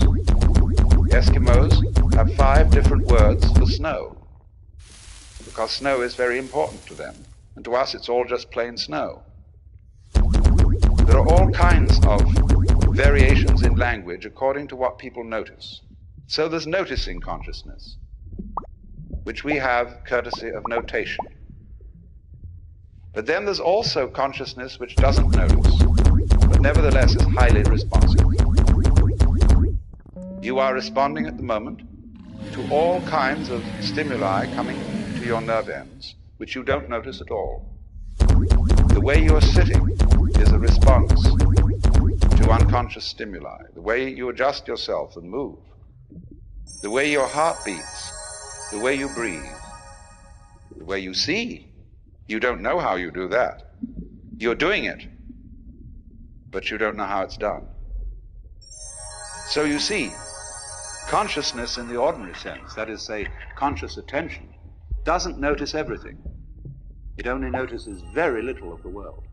Eskimos have 5 different words for snow, because snow is very important to them, and to us it's all just plain snow. There are all kinds of variations in language according to what people notice. So there's noticing consciousness, which we have courtesy of notation. But then there's also consciousness which doesn't notice, but nevertheless is highly responsive. You are responding at the moment to all kinds of stimuli coming to your nerve ends, which you don't notice at all. The way you are sitting is a response to unconscious stimuli. The way you adjust yourself and move, the way your heart beats, the way you breathe, the way you see. You don't know how you do that. You're doing it, but you don't know how it's done. So you see, consciousness in the ordinary sense, that is, say, conscious attention, doesn't notice everything. It only notices very little of the world.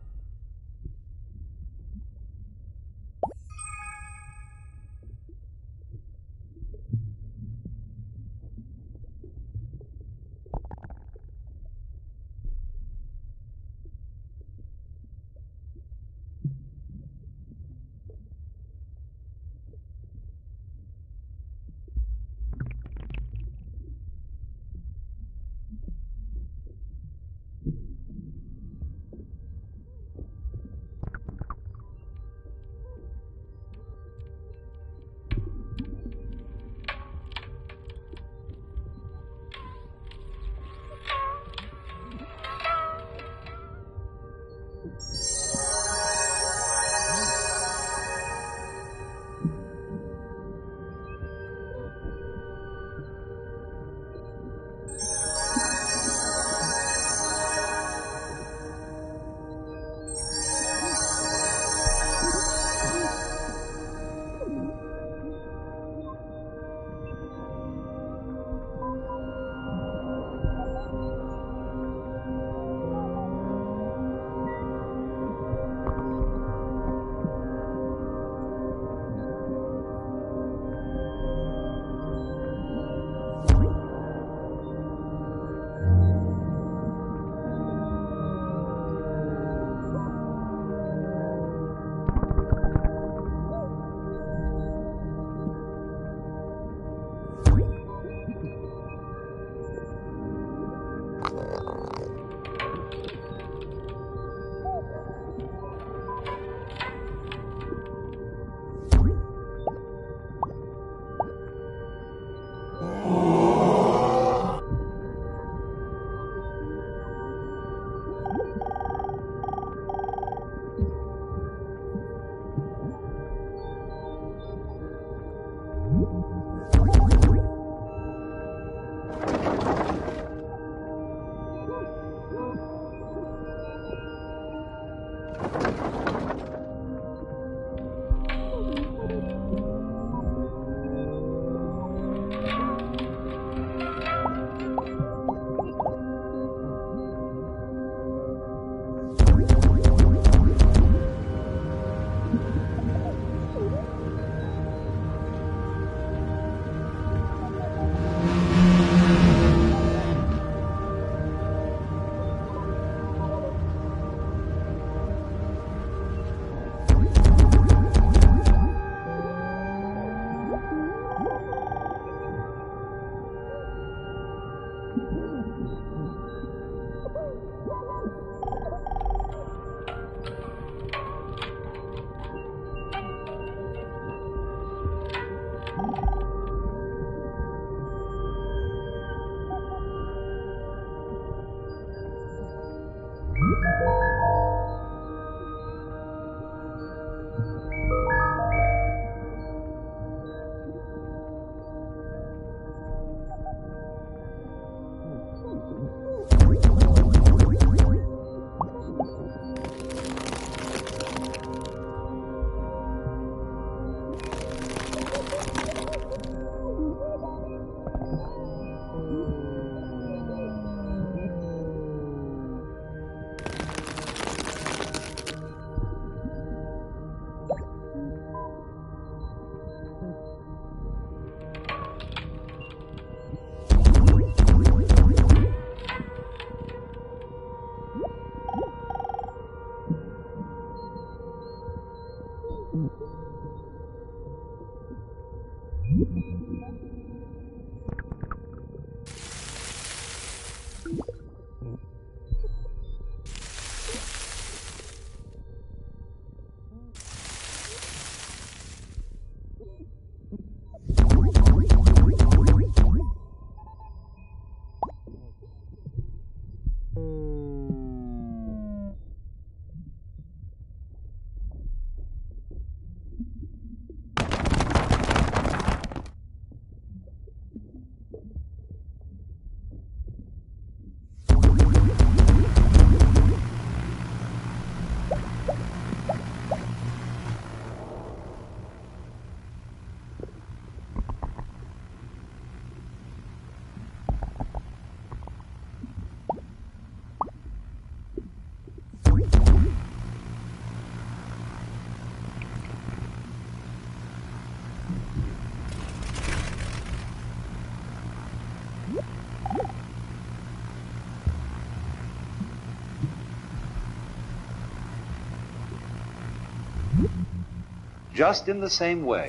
Just in the same way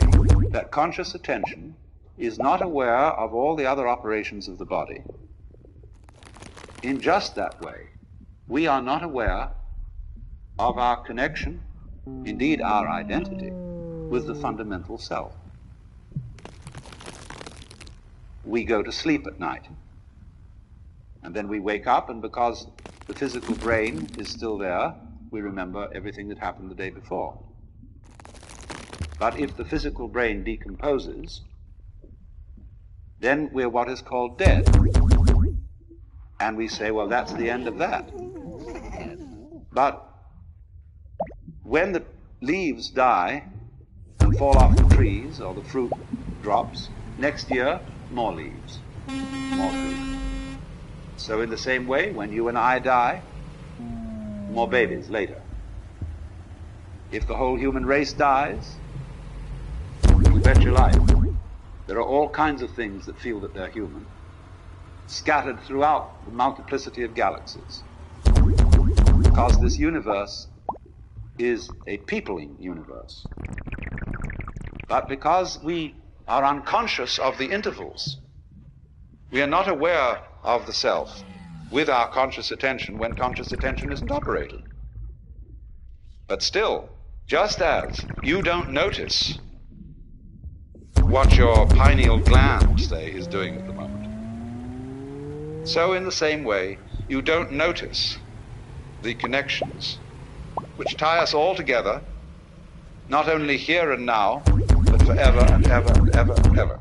that conscious attention is not aware of all the other operations of the body, in just that way, we are not aware of our connection, indeed our identity, with the fundamental self. We go to sleep at night, and then we wake up, and because the physical brain is still there, we remember everything that happened the day before. But if the physical brain decomposes, then we're what is called dead. And we say, well, that's the end of that. But when the leaves die and fall off the trees, or the fruit drops, next year, more leaves, more fruit. So in the same way, when you and I die, more babies later. If the whole human race dies, you bet your life. There are all kinds of things that feel that they're human, scattered throughout the multiplicity of galaxies. Because this universe is a peopling universe. But because we are unconscious of the intervals, we are not aware of the self with our conscious attention when conscious attention isn't operating. But still, just as you don't notice what your pineal gland, say, is doing at the moment, so in the same way, you don't notice the connections which tie us all together, not only here and now, but forever and ever and ever and ever.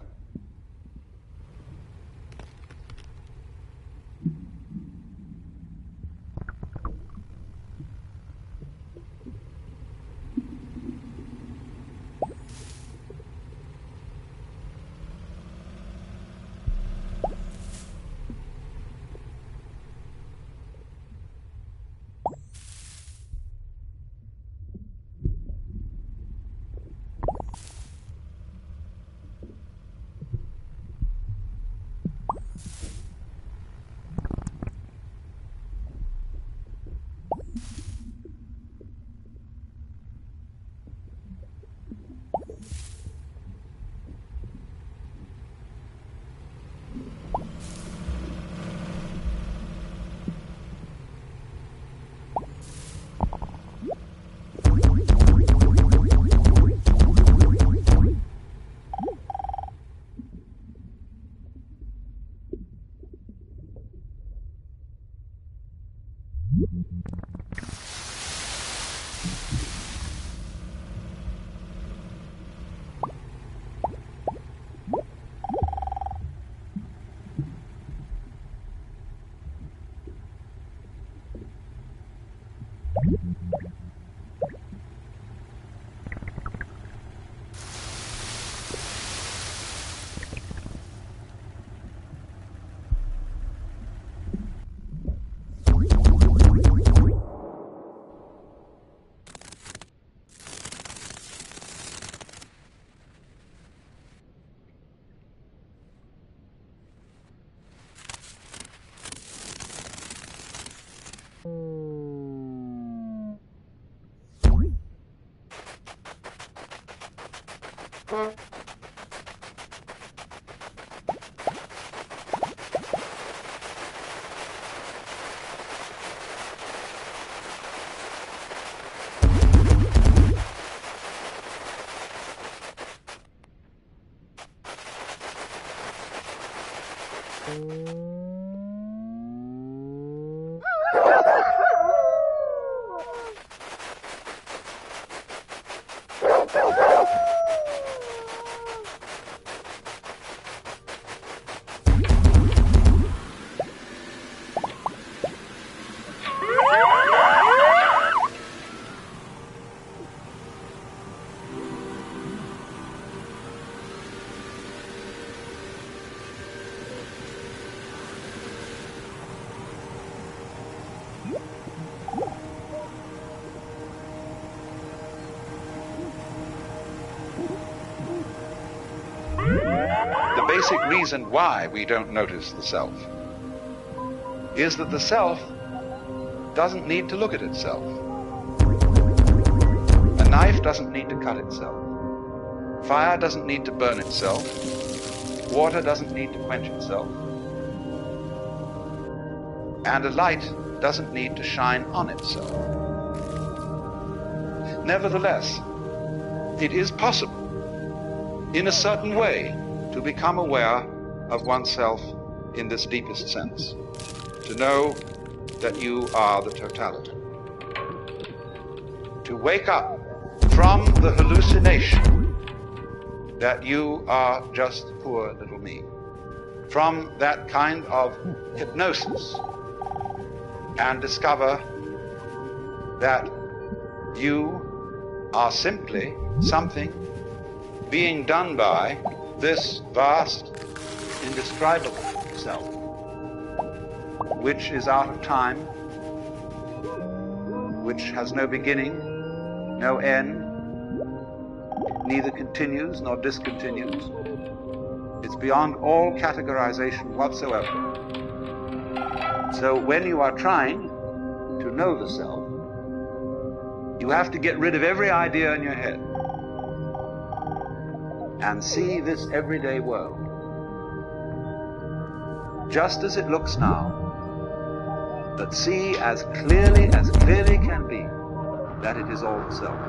The basic reason why we don't notice the self is that the self doesn't need to look at itself. A knife doesn't need to cut itself. Fire doesn't need to burn itself. Water doesn't need to quench itself. And a light doesn't need to shine on itself. Nevertheless, it is possible, in a certain way, to become aware of oneself in this deepest sense, to know that you are the totality. To wake up from the hallucination that you are just poor little me, from that kind of hypnosis, and discover that you are simply something being done by this vast, indescribable self, which is out of time, which has no beginning, no end, neither continues nor discontinues. It's beyond all categorization whatsoever. So when you are trying to know the self, you have to get rid of every idea in your head and see this everyday world just as it looks now, but see as clearly can be that it is all the self.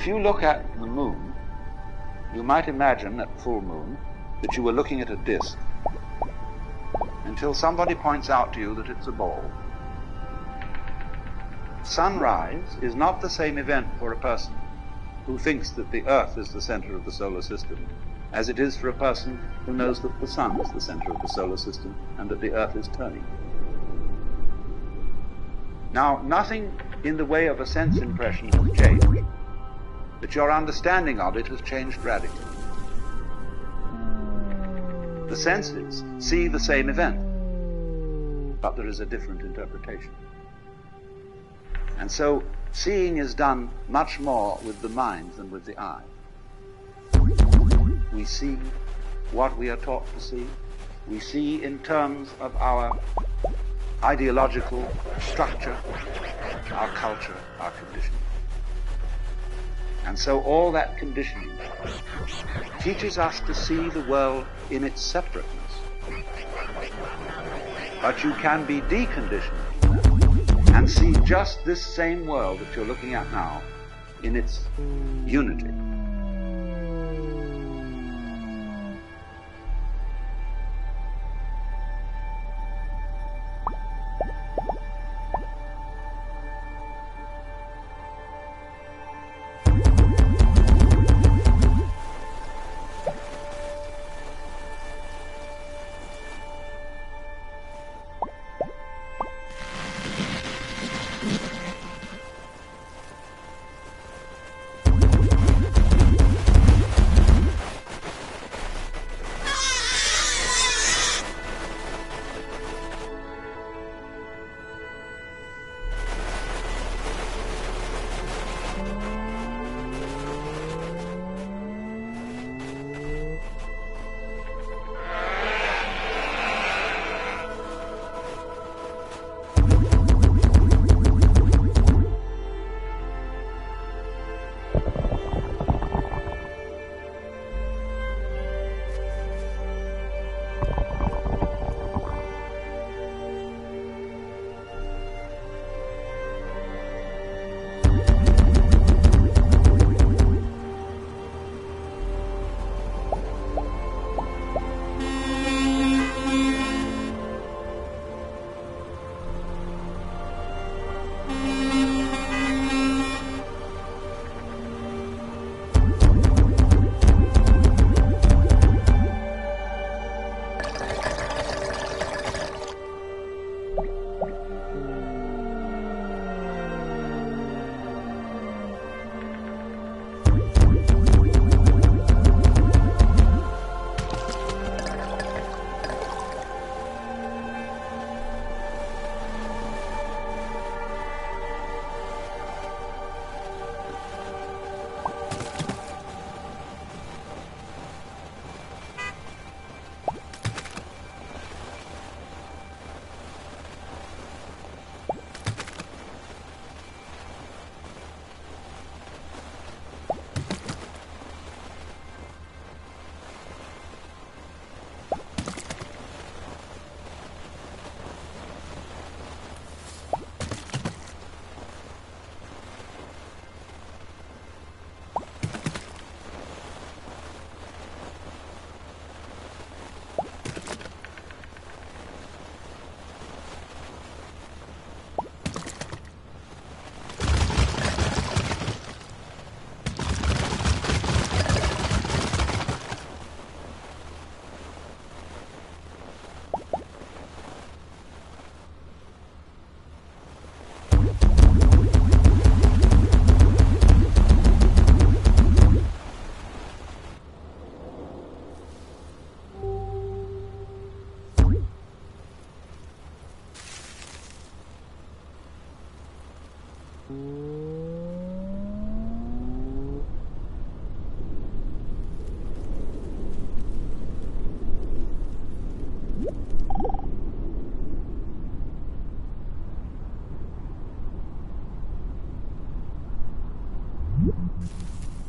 If you look at the moon, you might imagine at full moon that you were looking at a disk until somebody points out to you that it's a ball. Sunrise is not the same event for a person who thinks that the Earth is the center of the solar system as it is for a person who knows that the sun is the center of the solar system and that the Earth is turning. Now, nothing in the way of a sense impression has changed, but your understanding of it has changed radically. The senses see the same event, but there is a different interpretation. And so, seeing is done much more with the mind than with the eye. We see what we are taught to see. We see in terms of our ideological structure, our culture, our conditioning. And so all that conditioning teaches us to see the world in its separateness. But you can be deconditioned and see just this same world that you're looking at now in its unity.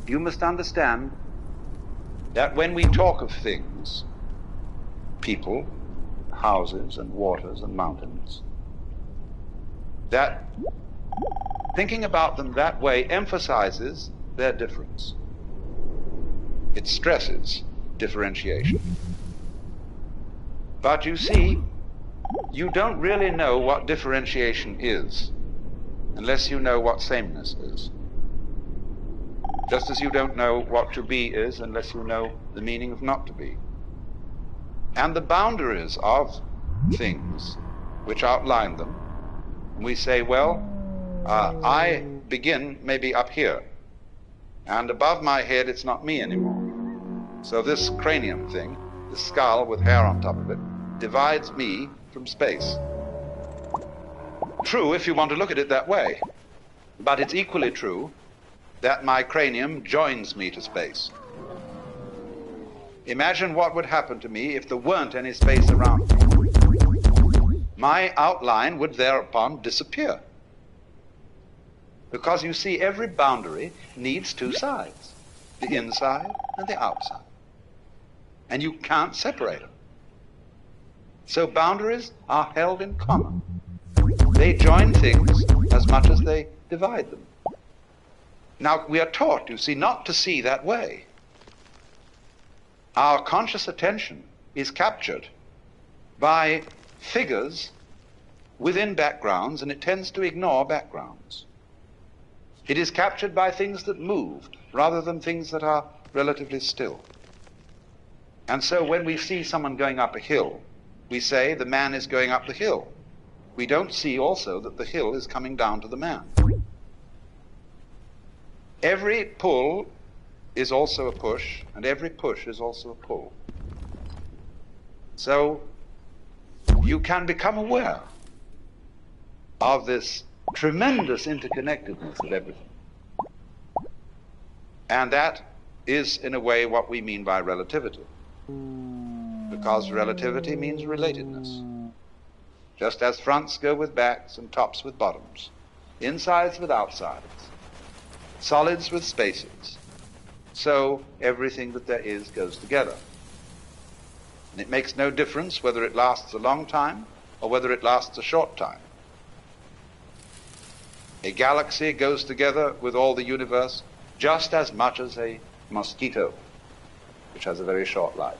You must understand that when we talk of things, people, houses and waters and mountains, that thinking about them that way emphasizes their difference. It stresses differentiation. But you see, you don't really know what differentiation is unless you know what sameness is. Just as you don't know what to be is unless you know the meaning of not to be. And the boundaries of things which outline them, we say, well, I begin maybe up here, and above my head it's not me anymore. So this cranium thing, this skull with hair on top of it, divides me from space. True if you want to look at it that way, but it's equally true that my cranium joins me to space. Imagine what would happen to me if there weren't any space around me. My outline would thereupon disappear. Because you see, every boundary needs two sides, the inside and the outside. And you can't separate them. So boundaries are held in common. They join things as much as they divide them. Now, we are taught, you see, not to see that way. Our conscious attention is captured by figures within backgrounds, and it tends to ignore backgrounds. It is captured by things that move rather than things that are relatively still. And so when we see someone going up a hill, we say the man is going up the hill. We don't see also that the hill is coming down to the man. Every pull is also a push, and every push is also a pull. So you can become aware of this tremendous interconnectedness of everything. And that is, in a way, what we mean by relativity. Because relativity means relatedness. Just as fronts go with backs and tops with bottoms, insides with outsides, solids with spaces, so everything that there is goes together. And it makes no difference whether it lasts a long time or whether it lasts a short time. A galaxy goes together with all the universe just as much as a mosquito, which has a very short life.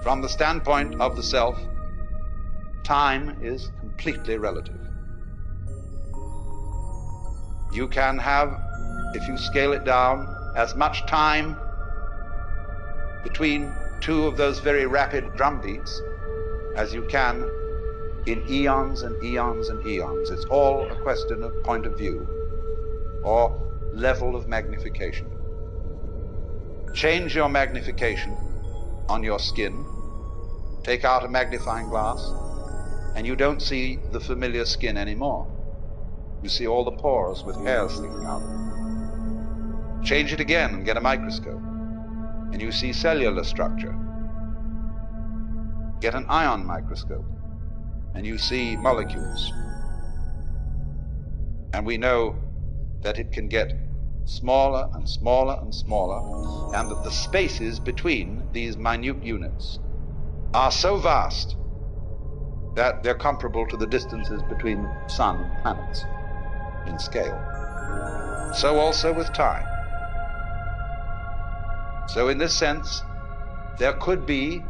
From the standpoint of the self, time is completely relative. You can have, if you scale it down, as much time between two of those very rapid drum beats as you can in eons and eons and eons. It's all a question of point of view or level of magnification. Change your magnification on your skin, take out a magnifying glass, and you don't see the familiar skin anymore. You see all the pores with hairs sticking out. Change it again and get a microscope, and you see cellular structure. Get an ion microscope, and you see molecules. And we know that it can get smaller and smaller and smaller, and that the spaces between these minute units are so vast that they're comparable to the distances between sun and planets in scale. So also with time. So in this sense, there could be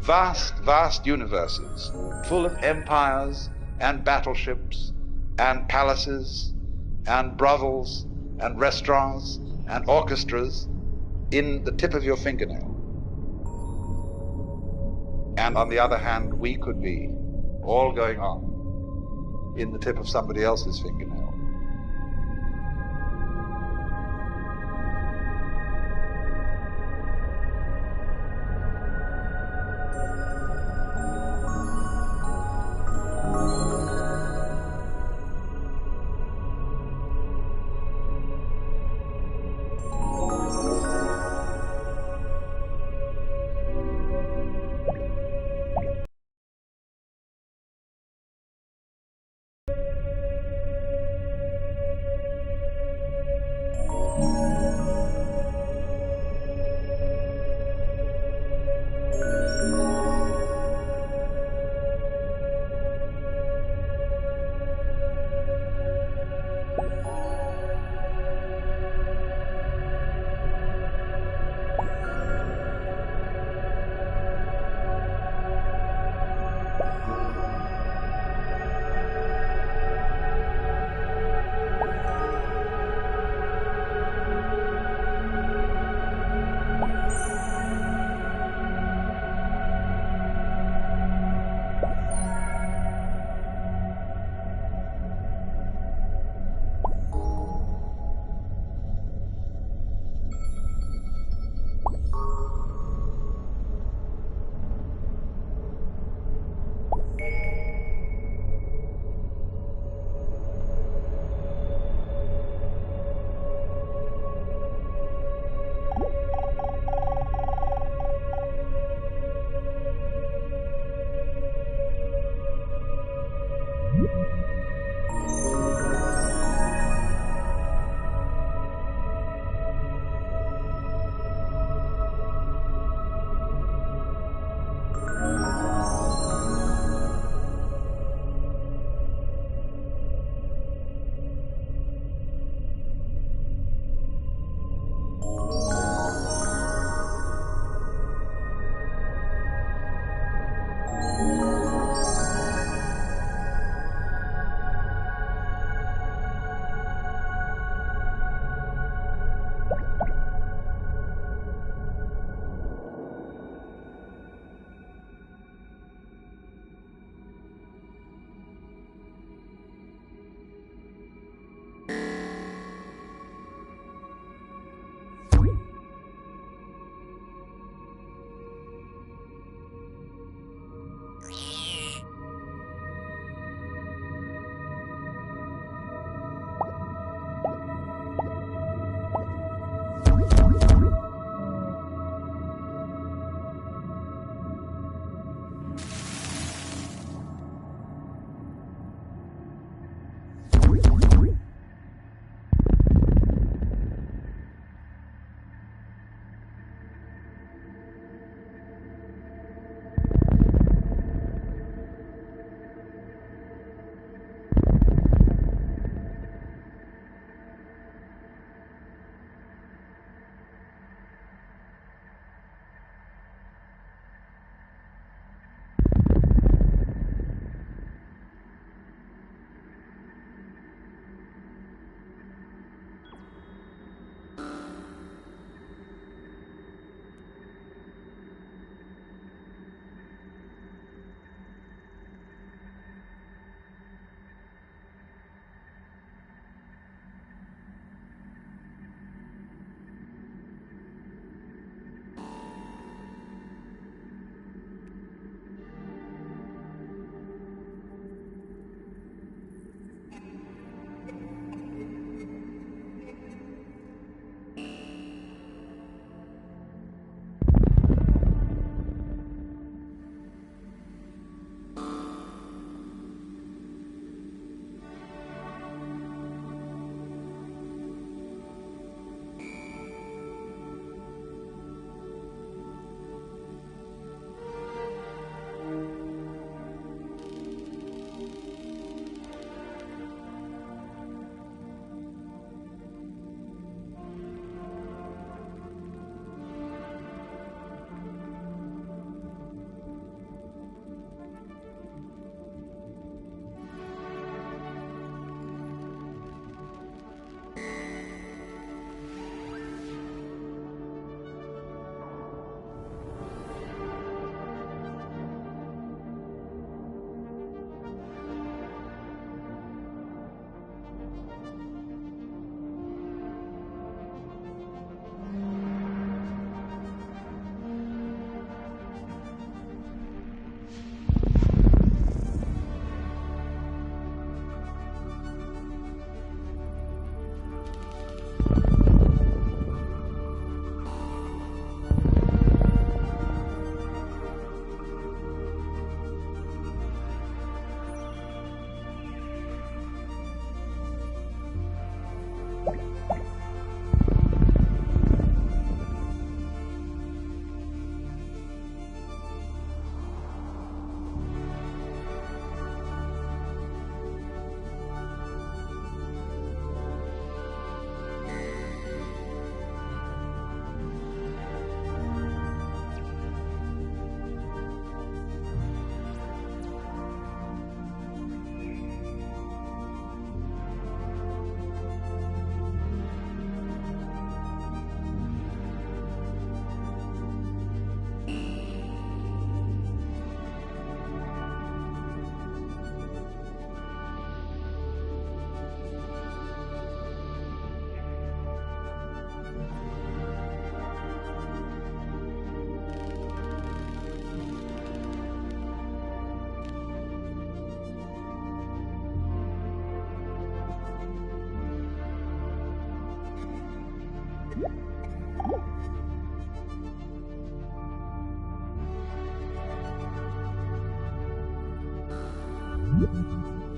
vast, vast universes full of empires and battleships and palaces and brothels and restaurants and orchestras in the tip of your fingernail. And on the other hand, we could be all going on in the tip of somebody else's fingernail.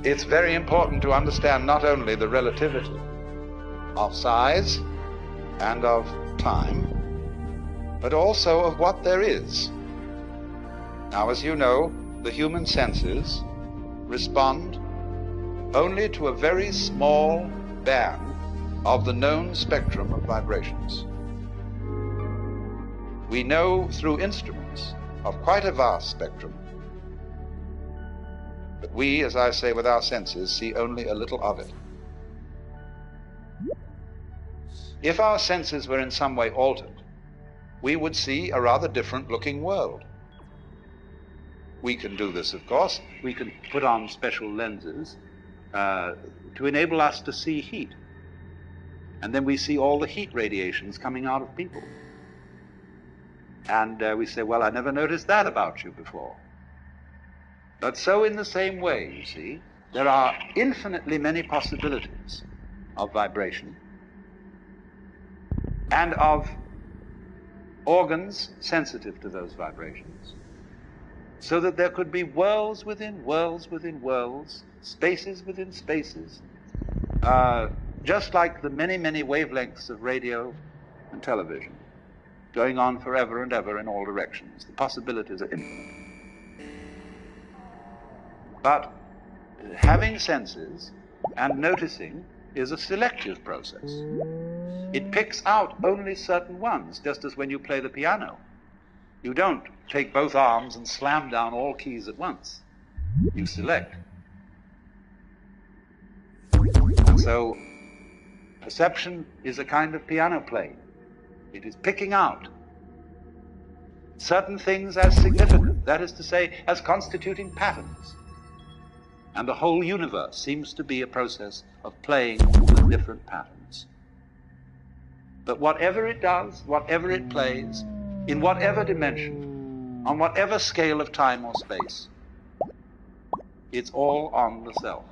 It's very important to understand not only the relativity of size and of time, but also of what there is. Now, as you know, the human senses respond only to a very small band of the known spectrum of vibrations. We know through instruments of quite a vast spectrum, but we, as I say, with our senses, see only a little of it. If our senses were in some way altered, we would see a rather different looking world. We can do this, of course. We can put on special lenses to enable us to see heat. And then we see all the heat radiations coming out of people. And we say, well, I never noticed that about you before. But so in the same way, you see, there are infinitely many possibilities of vibration and of organs sensitive to those vibrations, so that there could be worlds within worlds within worlds, spaces within spaces, just like the many, many wavelengths of radio and television, going on forever and ever in all directions. The possibilities are infinite. But having senses and noticing is a selective process. It picks out only certain ones, just as when you play the piano. You don't take both arms and slam down all keys at once. You select. And so perception is a kind of piano playing. It is picking out certain things as significant, that is to say, as constituting patterns. And the whole universe seems to be a process of playing with different patterns. But whatever it does, whatever it plays, in whatever dimension, on whatever scale of time or space, it's all on the self.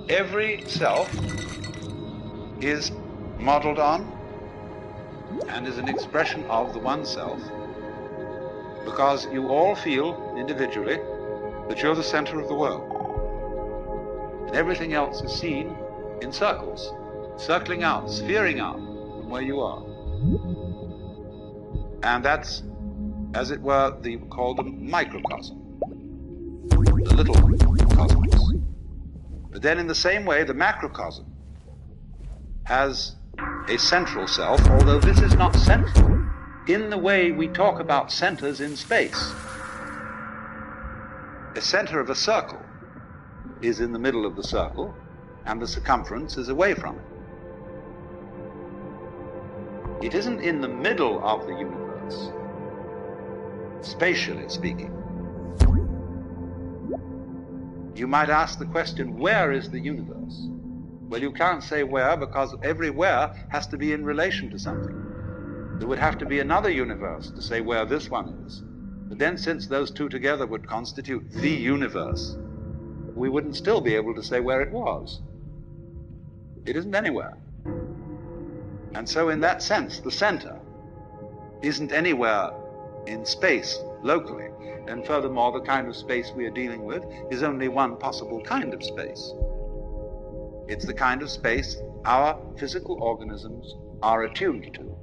Every self is modeled on and is an expression of the one self, because you all feel individually that you're the center of the world. And everything else is seen in circles, circling out, sphering out from where you are. And that's, as it were, we call them microcosm, the little cosmos. But then in the same way, the macrocosm has a central self, although this is not central in the way we talk about centers in space. The center of a circle is in the middle of the circle, and the circumference is away from it. It isn't in the middle of the universe, spatially speaking. You might ask the question, where is the universe? Well, you can't say where, because every where has to be in relation to something. There would have to be another universe to say where this one is. But then, since those two together would constitute the universe, we wouldn't still be able to say where it was. It isn't anywhere. And so in that sense, the center isn't anywhere in space locally. And furthermore, the kind of space we are dealing with is only one possible kind of space. It's the kind of space our physical organisms are attuned to.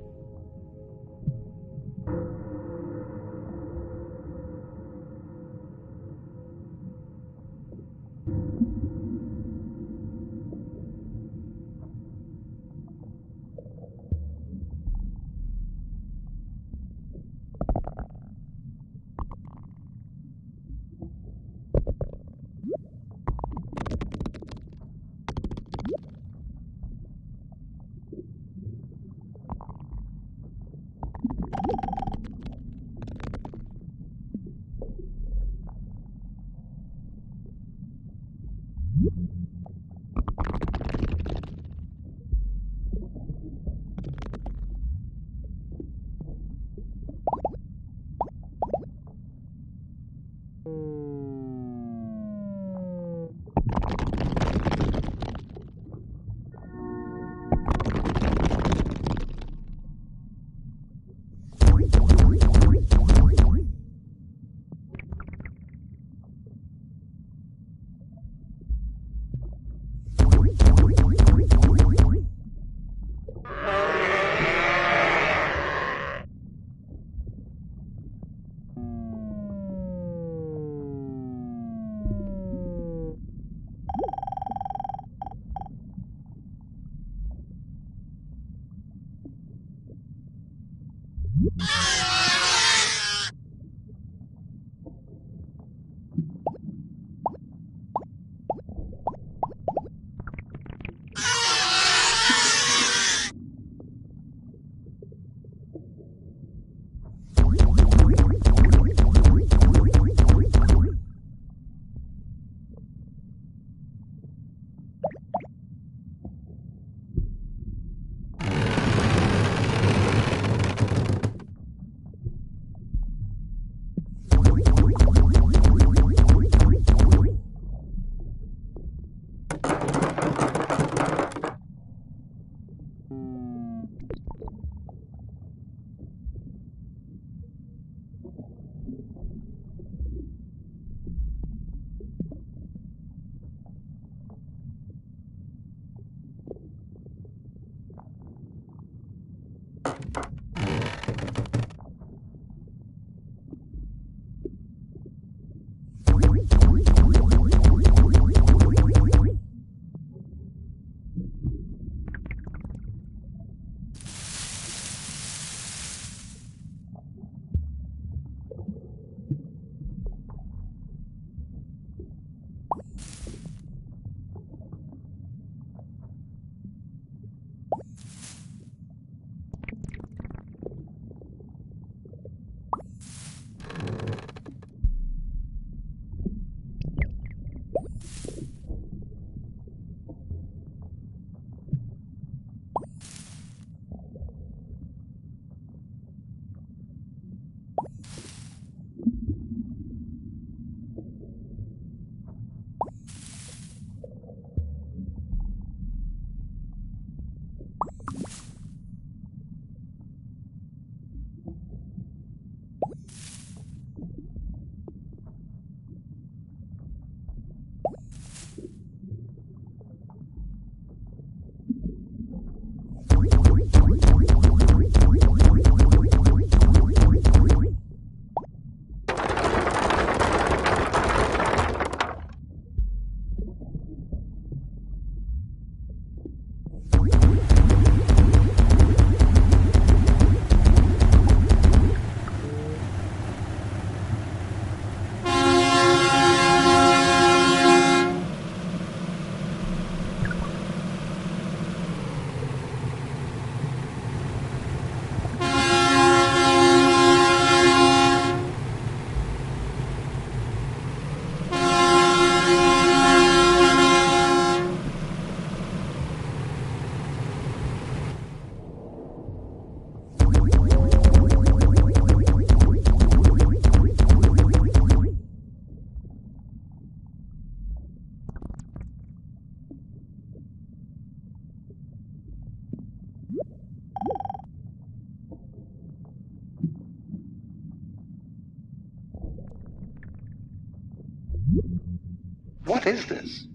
what is this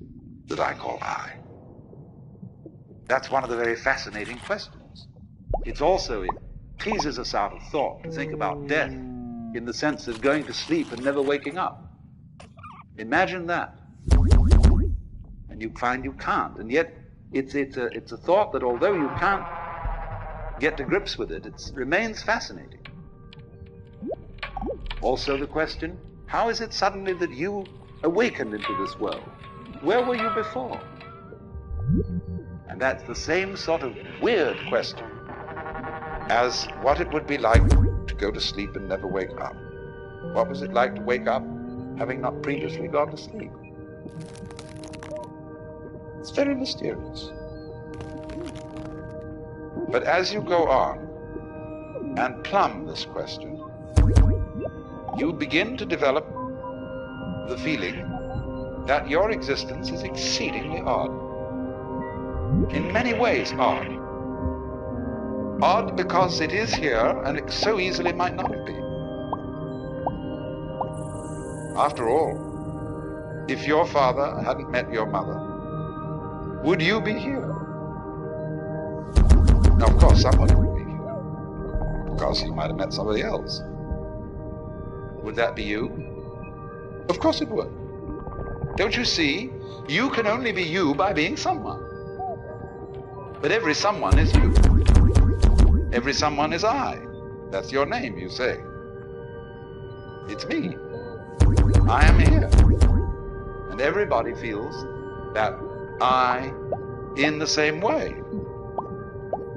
that I call I? That's one of the very fascinating questions. It teases us out of thought to think about death in the sense of going to sleep and never waking up. Imagine that. And you find you can't. And yet it's a thought that although you can't get to grips with it, it remains fascinating. Also the question, how is it suddenly that you awakened into this world? Where were you before? And that's the same sort of weird question as what it would be like to go to sleep and never wake up. What was it like to wake up having not previously gone to sleep? It's very mysterious. But as you go on and plumb this question, you begin to develop the feeling that your existence is exceedingly odd. In many ways odd. Odd because it is here and it so easily might not have been. After all, if your father hadn't met your mother, would you be here? Now, of course, somebody would be here, because he might have met somebody else. Would that be you? Of course it would. Don't you see? You can only be you by being someone. But every someone is you. Every someone is I. That's your name, you say. It's me. I am here. And everybody feels that I in the same way.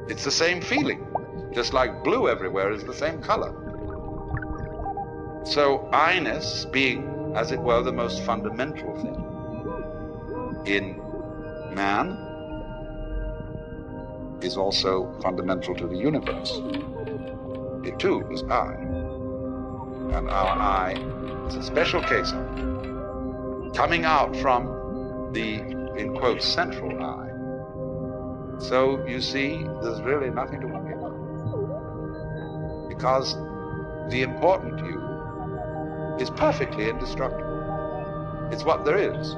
It's the same feeling, just like blue everywhere is the same color. So I-ness being, as it were, the most fundamental thing in man is also fundamental to the universe. It too is I. And our I is a special case of it, coming out from the, in quotes, central I. So you see, there's really nothing to worry about, because the important you is perfectly indestructible. It's what there is.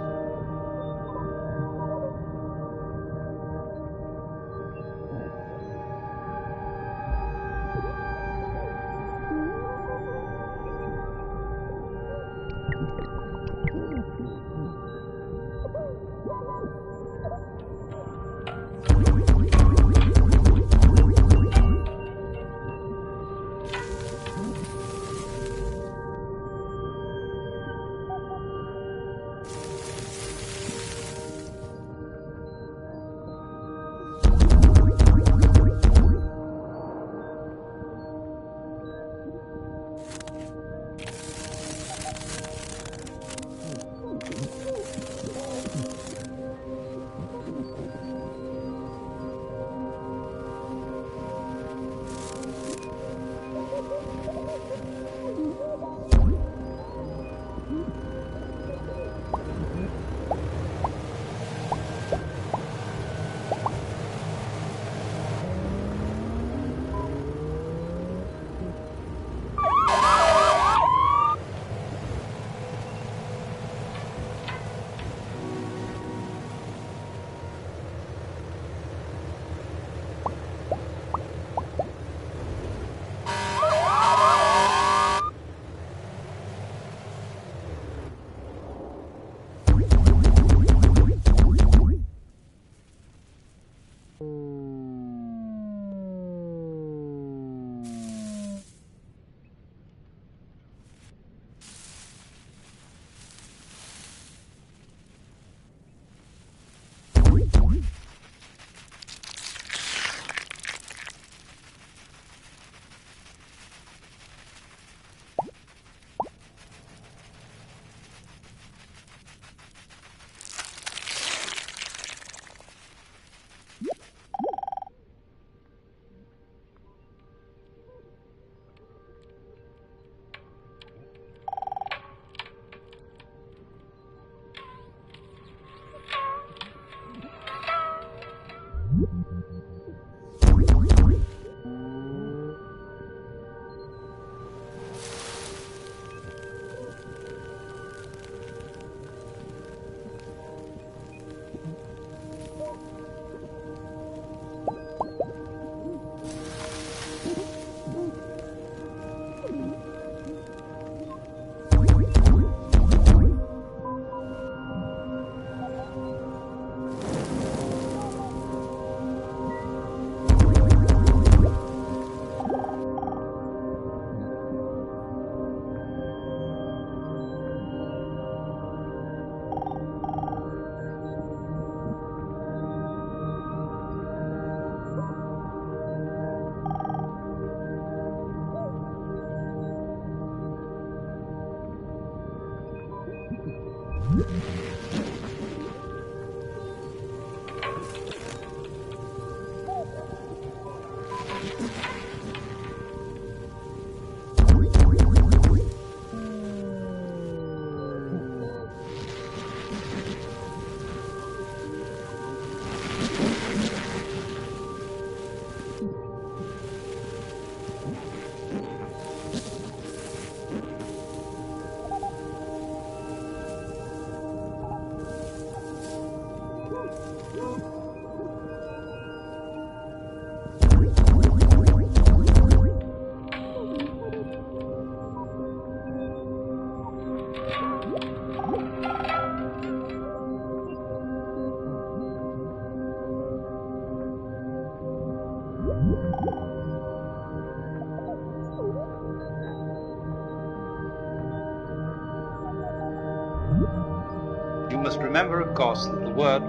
You must remember, of course, that the word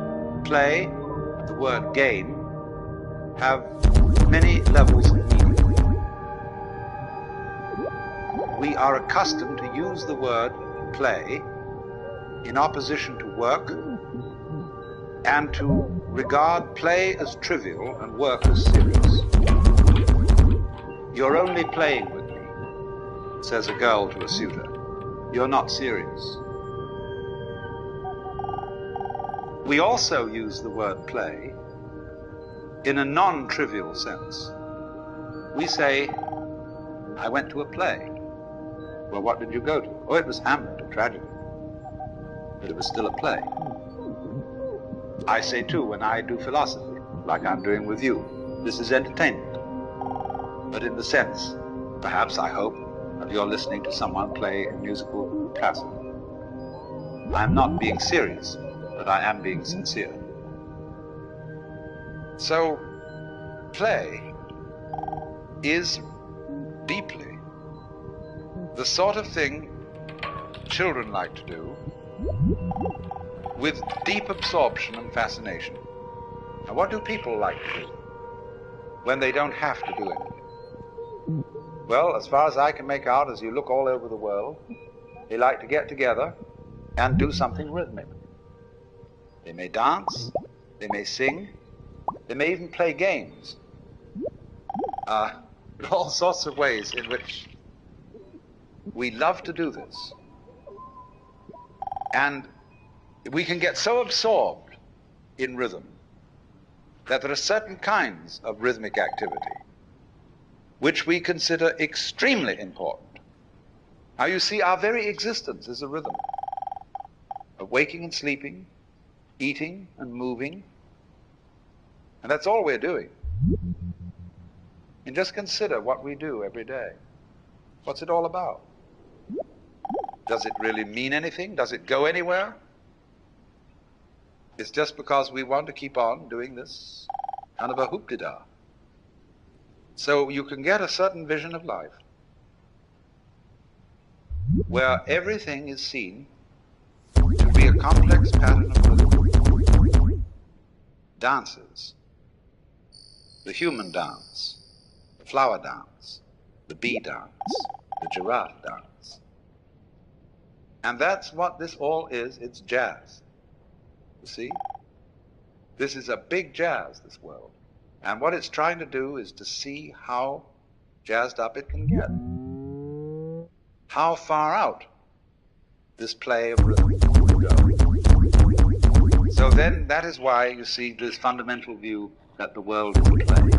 play and the word game have many levels of meaning. We are accustomed to use the word play in opposition to work and to regard play as trivial and work as serious. "You're only playing with me," says a girl to a suitor. "You're not serious." We also use the word play in a non-trivial sense. We say, "I went to a play." Well, what did you go to? Oh, it was Hamlet, a tragedy. But it was still a play. I say too, when I do philosophy, like I'm doing with you, this is entertainment. But in the sense, perhaps I hope, of you're listening to someone play a musical castle. I'm not being serious, but I am being sincere. So, play is deeply the sort of thing children like to do with deep absorption and fascination. Now, what do people like to do when they don't have to do anything? Well, as far as I can make out, as you look all over the world, they like to get together and do something rhythmic. They may dance, they may sing, they may even play games. All sorts of ways in which we love to do this. And we can get so absorbed in rhythm that there are certain kinds of rhythmic activity which we consider extremely important. Now you see, our very existence is a rhythm of waking and sleeping, eating and moving, and that's all we're doing. And just consider what we do every day. What's it all about? Does it really mean anything? Does it go anywhere? It's just because we want to keep on doing this kind of a hoop-de-da. So you can get a certain vision of life where everything is seen to be a complex pattern of rhythm. Dances, the human dance, the flower dance, the bee dance, the giraffe dance. And that's what this all is. It's jazz. You see? This is a big jazz, this world. And what it's trying to do is to see how jazzed up it can get. How far out this play of rhythm will go. So then that is why you see this fundamental view that the world is a play.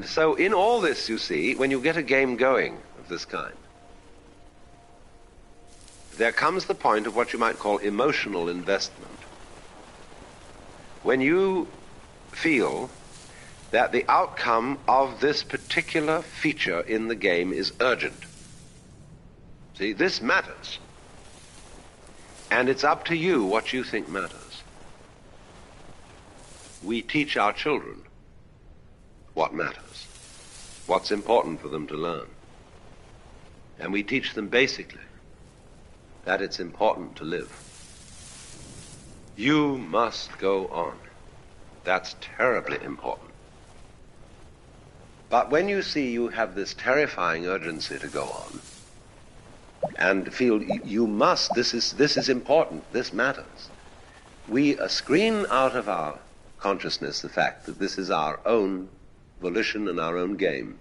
And so in all this, you see, when you get a game going of this kind, there comes the point of what you might call emotional investment. When you feel that the outcome of this particular feature in the game is urgent. See, this matters. And it's up to you what you think matters. We teach our children what matters, what's important for them to learn. And we teach them basically that it's important to live. You must go on. That's terribly important. But when you see you have this terrifying urgency to go on, and feel you must, this is important, this matters, we screen out of our consciousness the fact that this is our own volition and our own game,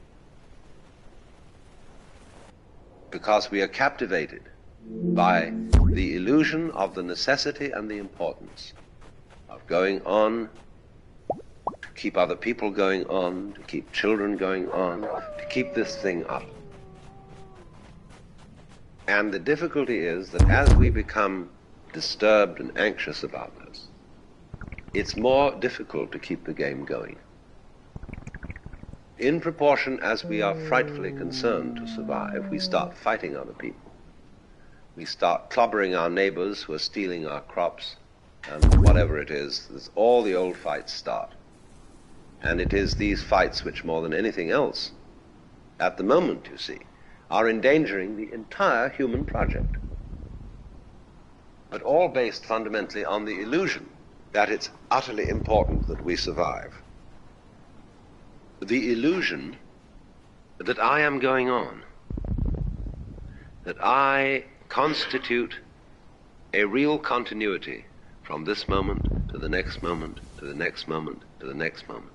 because we are captivated by the illusion of the necessity and the importance of going on, to keep other people going on, to keep children going on, to keep this thing up. And the difficulty is that as we become disturbed and anxious about this, it's more difficult to keep the game going. In proportion as we are frightfully concerned to survive, we start fighting other people. We start clobbering our neighbors who are stealing our crops, and whatever it is, all the old fights start. And it is these fights which, more than anything else, at the moment, you see, are endangering the entire human project. But all based fundamentally on the illusion that it's utterly important that we survive. The illusion that I am going on, that I constitute a real continuity from this moment to the next moment, to the next moment, to the next moment.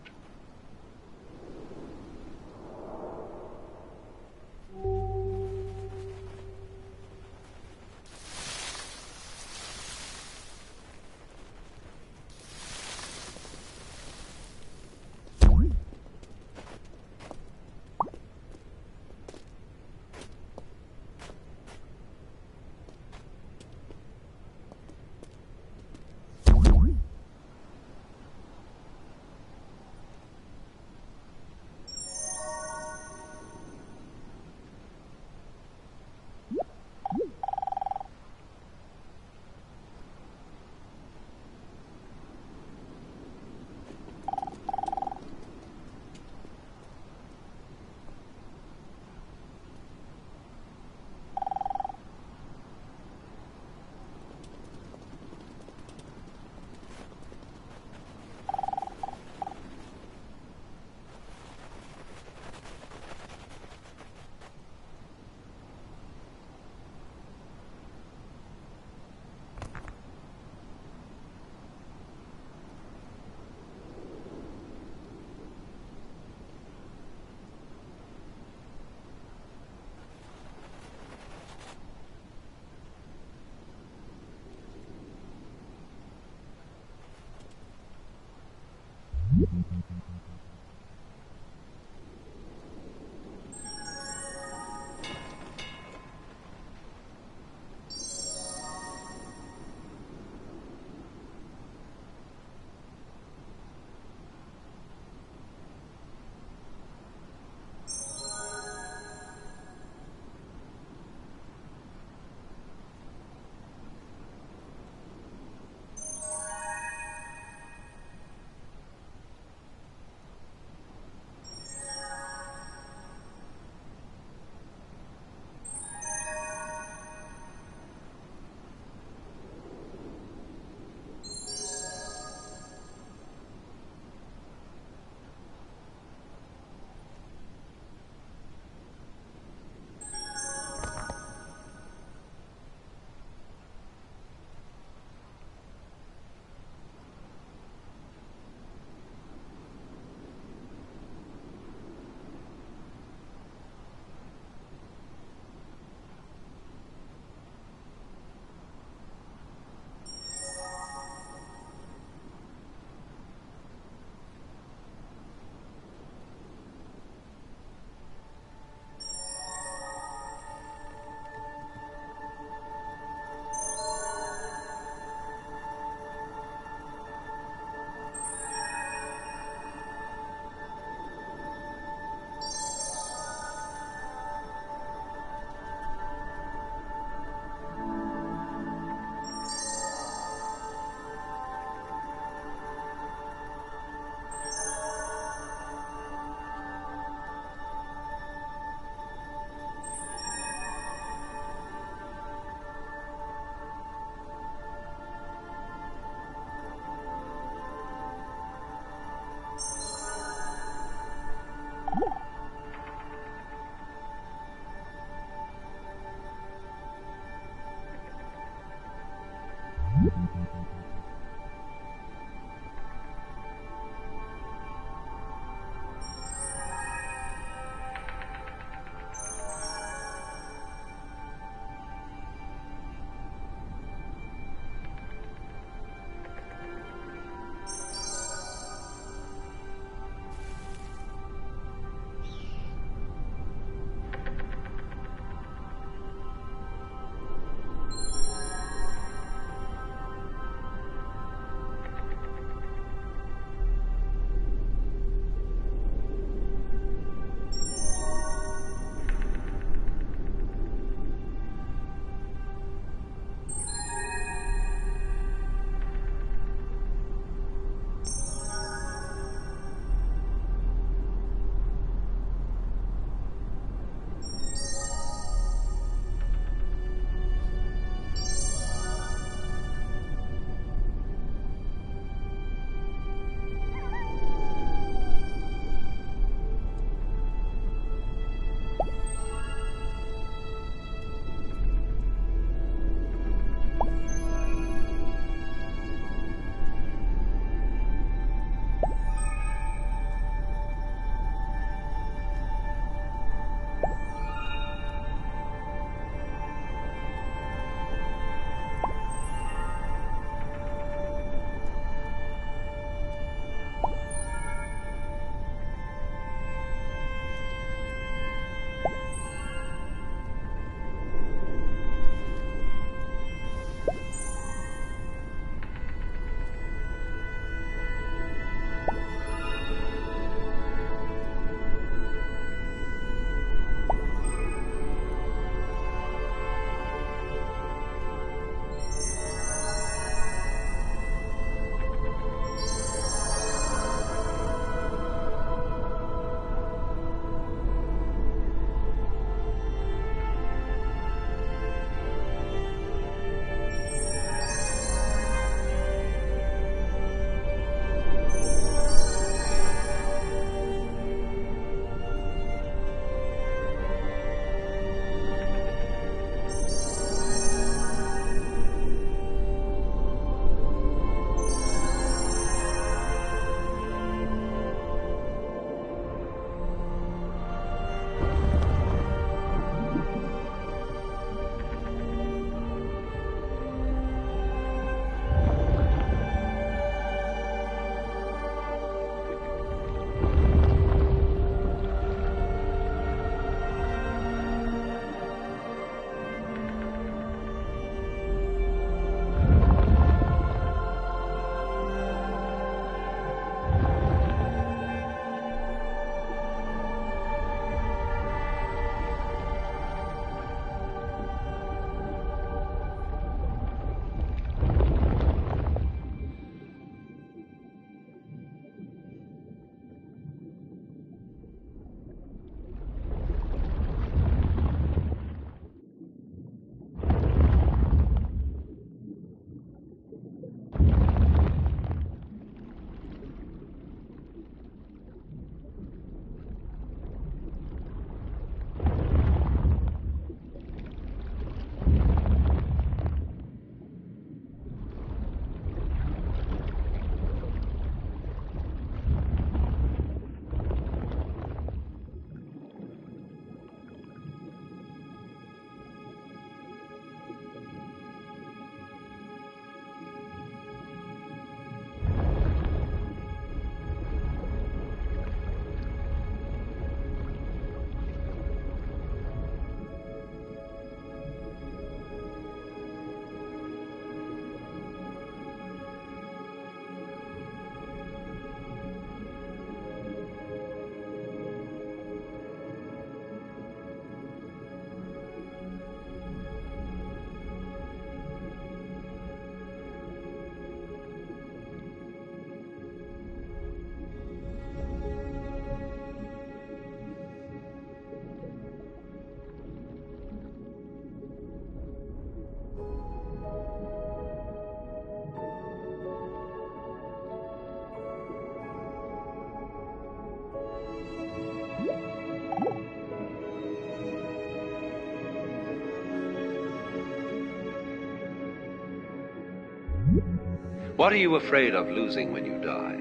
What are you afraid of losing when you die?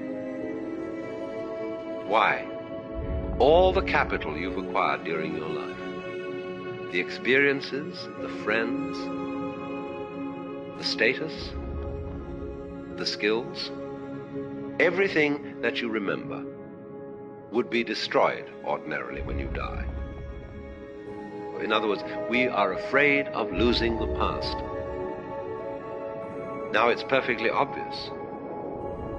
Why? All the capital you've acquired during your life, the experiences, the friends, the status, the skills, everything that you remember would be destroyed ordinarily when you die. In other words, we are afraid of losing the past. Now it's perfectly obvious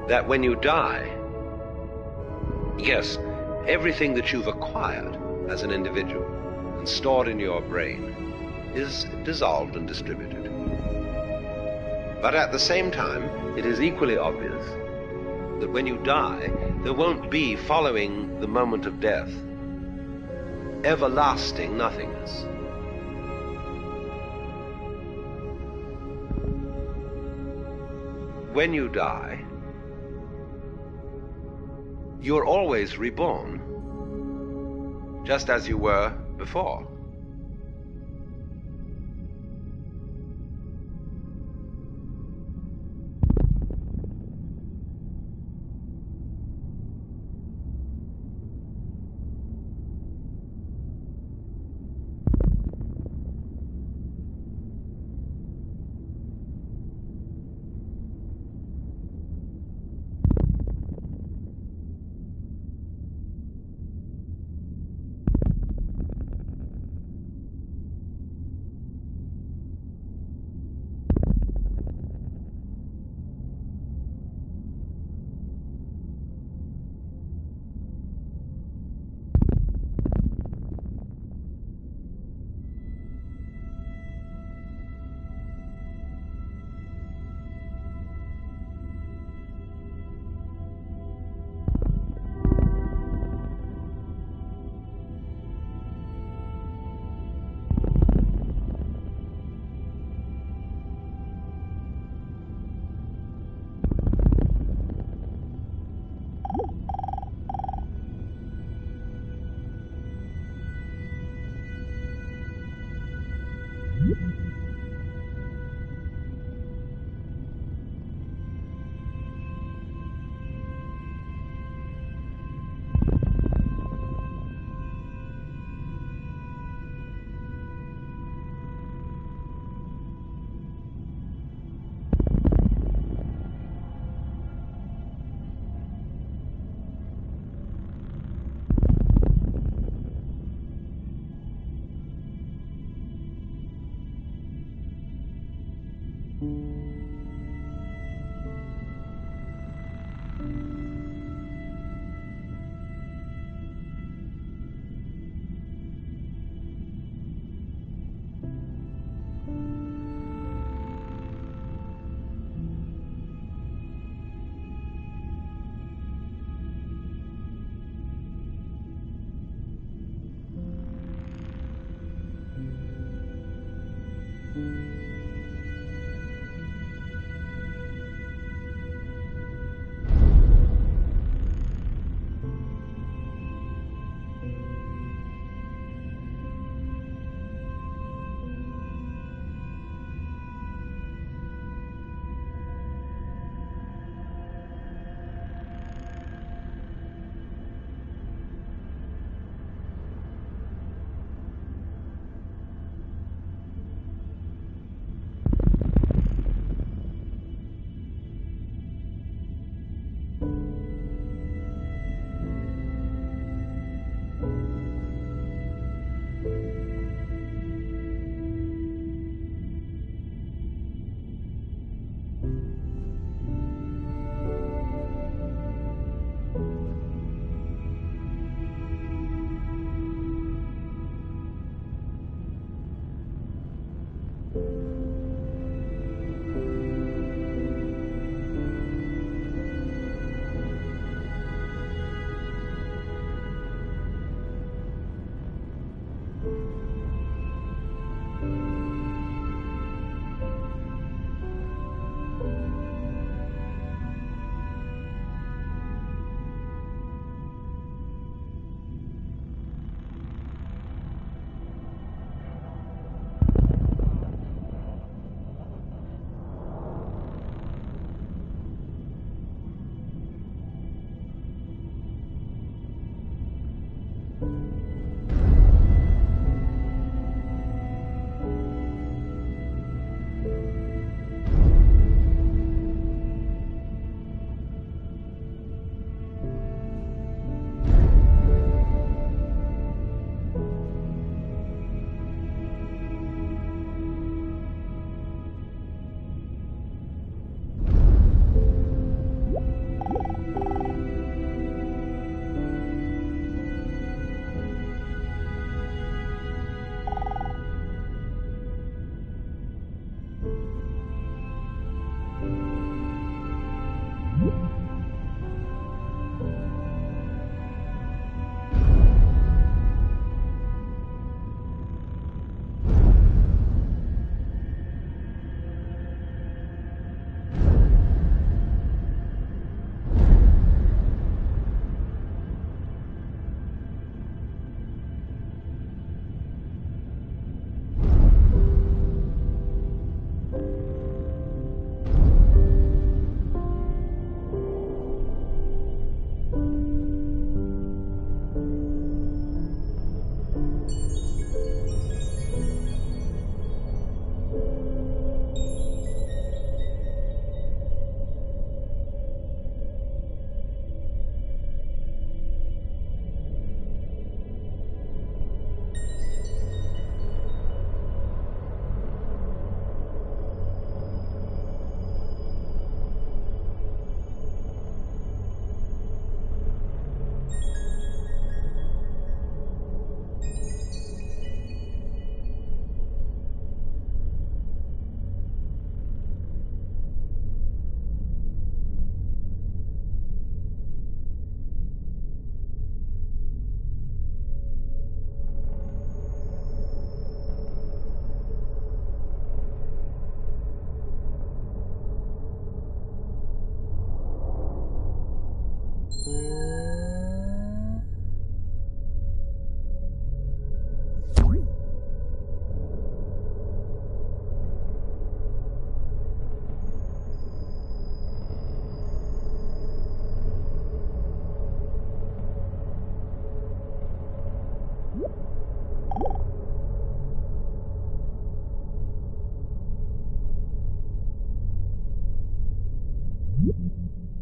that when you die, yes, everything that you've acquired as an individual and stored in your brain is dissolved and distributed. But at the same time, it is equally obvious that when you die, there won't be, following the moment of death, everlasting nothingness. When you die, you're always reborn, just as you were before.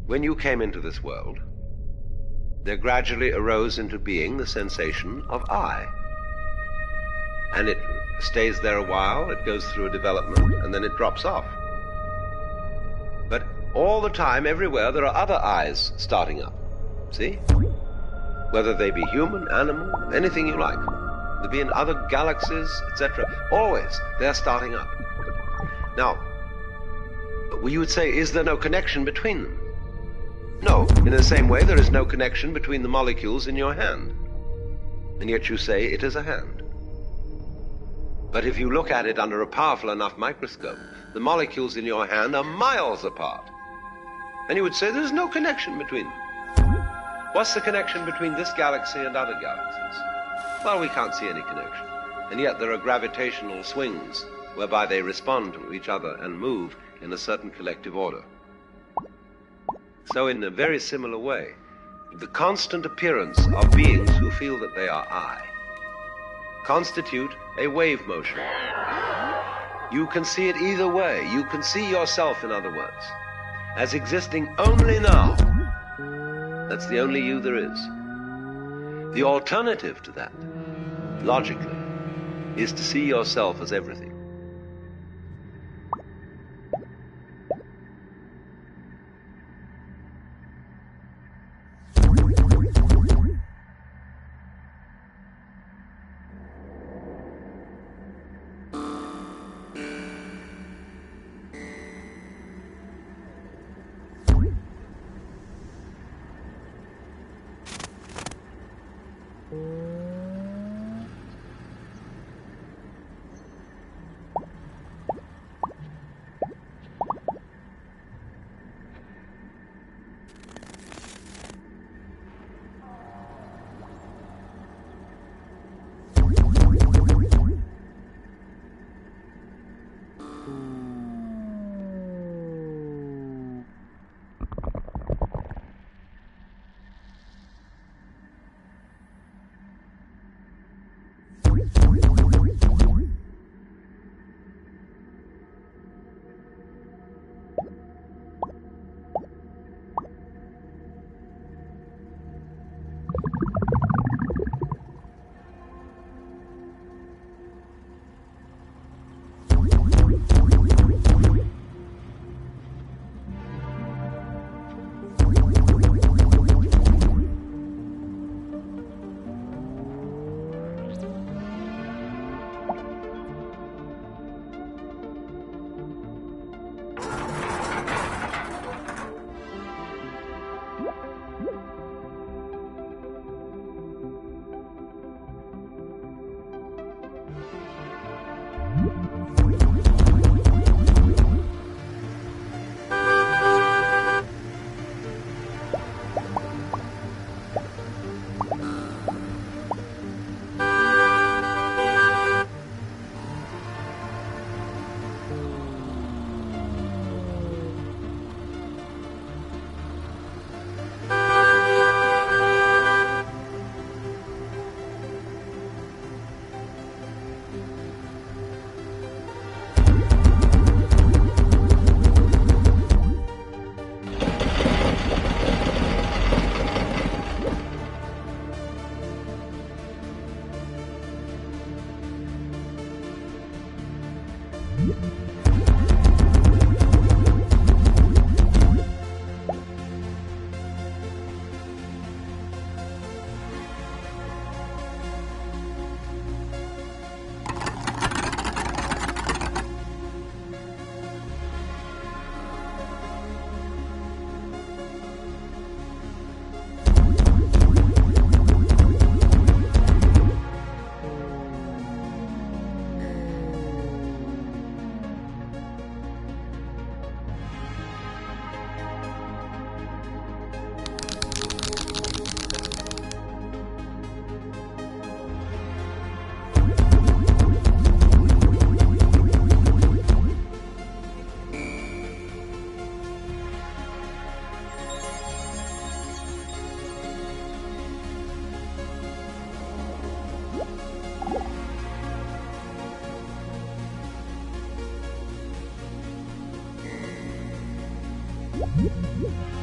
When you came into this world, there gradually arose into being the sensation of I. And it stays there a while, it goes through a development, and then it drops off. But all the time, everywhere, there are other I's starting up. See? Whether they be human, animal, anything you like. They be in other galaxies, etc. Always, they're starting up. Now, you would say, is there no connection between them? No, in the same way there is no connection between the molecules in your hand. And yet you say it is a hand. But if you look at it under a powerful enough microscope, the molecules in your hand are miles apart. And you would say there's no connection between them. What's the connection between this galaxy and other galaxies? Well, we can't see any connection. And yet there are gravitational swings whereby they respond to each other and move in a certain collective order. So in a very similar way, the constant appearance of beings who feel that they are I constitute a wave motion. You can see it either way. You can see yourself, in other words, as existing only now. That's the only you there is. The alternative to that, logically, is to see yourself as everything.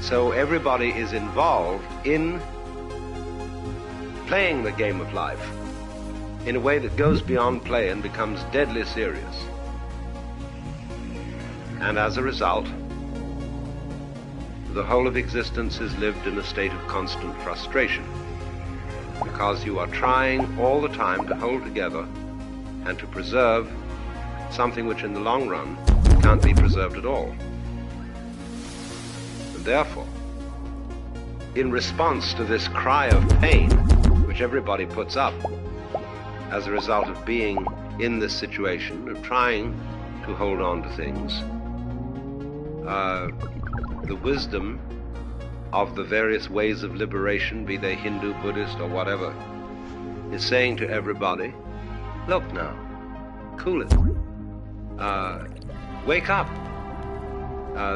So everybody is involved in playing the game of life in a way that goes beyond play and becomes deadly serious. And as a result, the whole of existence is lived in a state of constant frustration, because you are trying all the time to hold together and to preserve something which in the long run can't be preserved at all. And therefore, in response to this cry of pain, which everybody puts up as a result of being in this situation, of trying to hold on to things, the wisdom of the various ways of liberation, be they Hindu, Buddhist, or whatever, is saying to everybody, look now, cool it, wake up.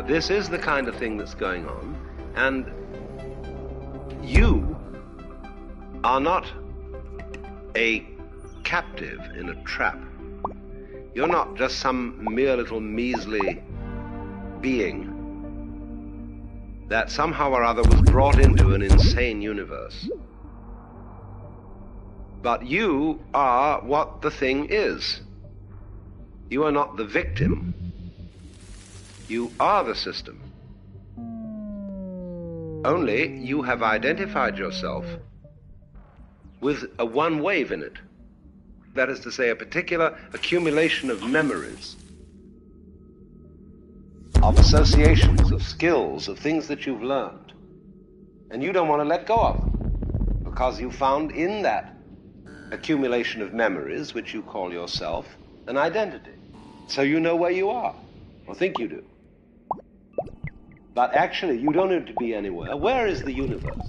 This is the kind of thing that's going on, and you are not a captive in a trap. You're not just some mere little measly being that somehow or other was brought into an insane universe. But you are what the thing is. You are not the victim. You are the system. Only you have identified yourself with a one wave in it. That is to say, a particular accumulation of memories, of associations, of skills, of things that you've learned. And you don't want to let go of them, because you found in that accumulation of memories, which you call yourself, an identity. So you know where you are, or think you do. But actually, you don't need to be anywhere. Where is the universe?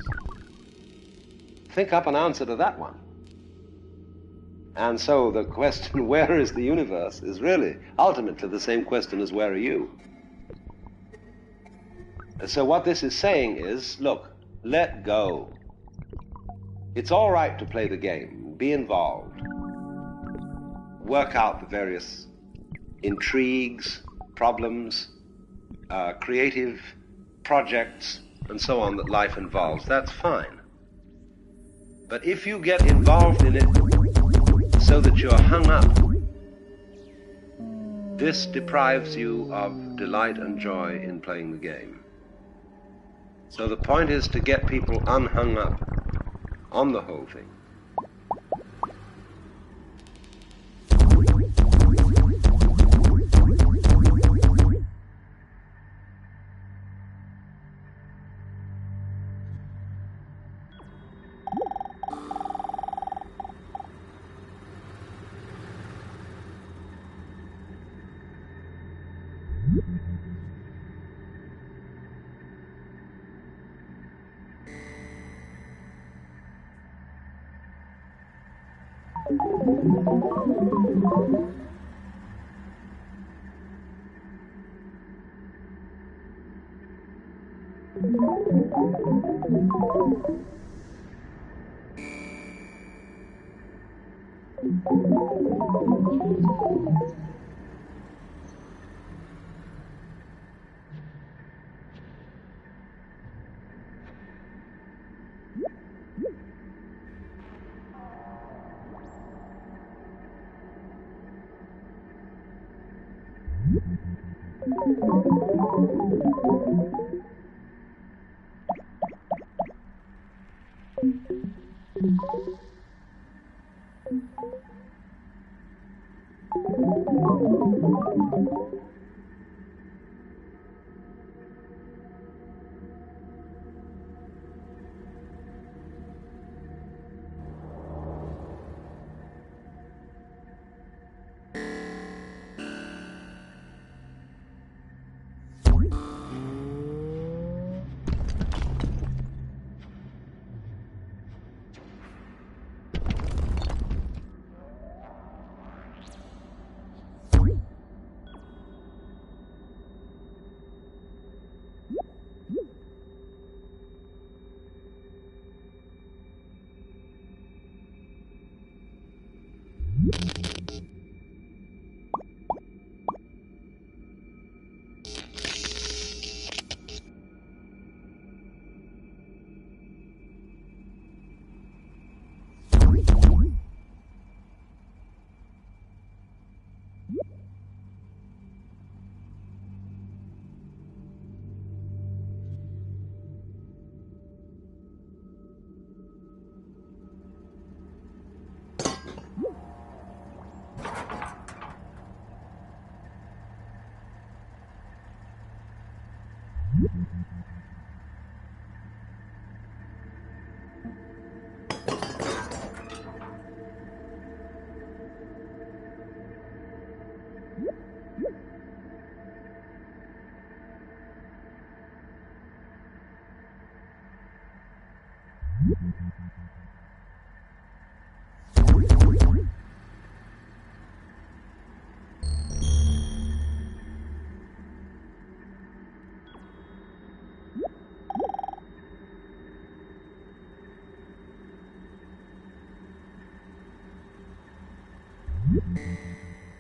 Think up an answer to that one. And so the question, where is the universe, is really ultimately the same question as where are you? And so what this is saying is, look, let go. It's all right to play the game, be involved, work out the various intrigues, problems, creative projects, and so on that life involves. That's fine. But if you get involved in it so that you're hung up, this deprives you of delight and joy in playing the game. So the point is to get people unhung up on the whole thing.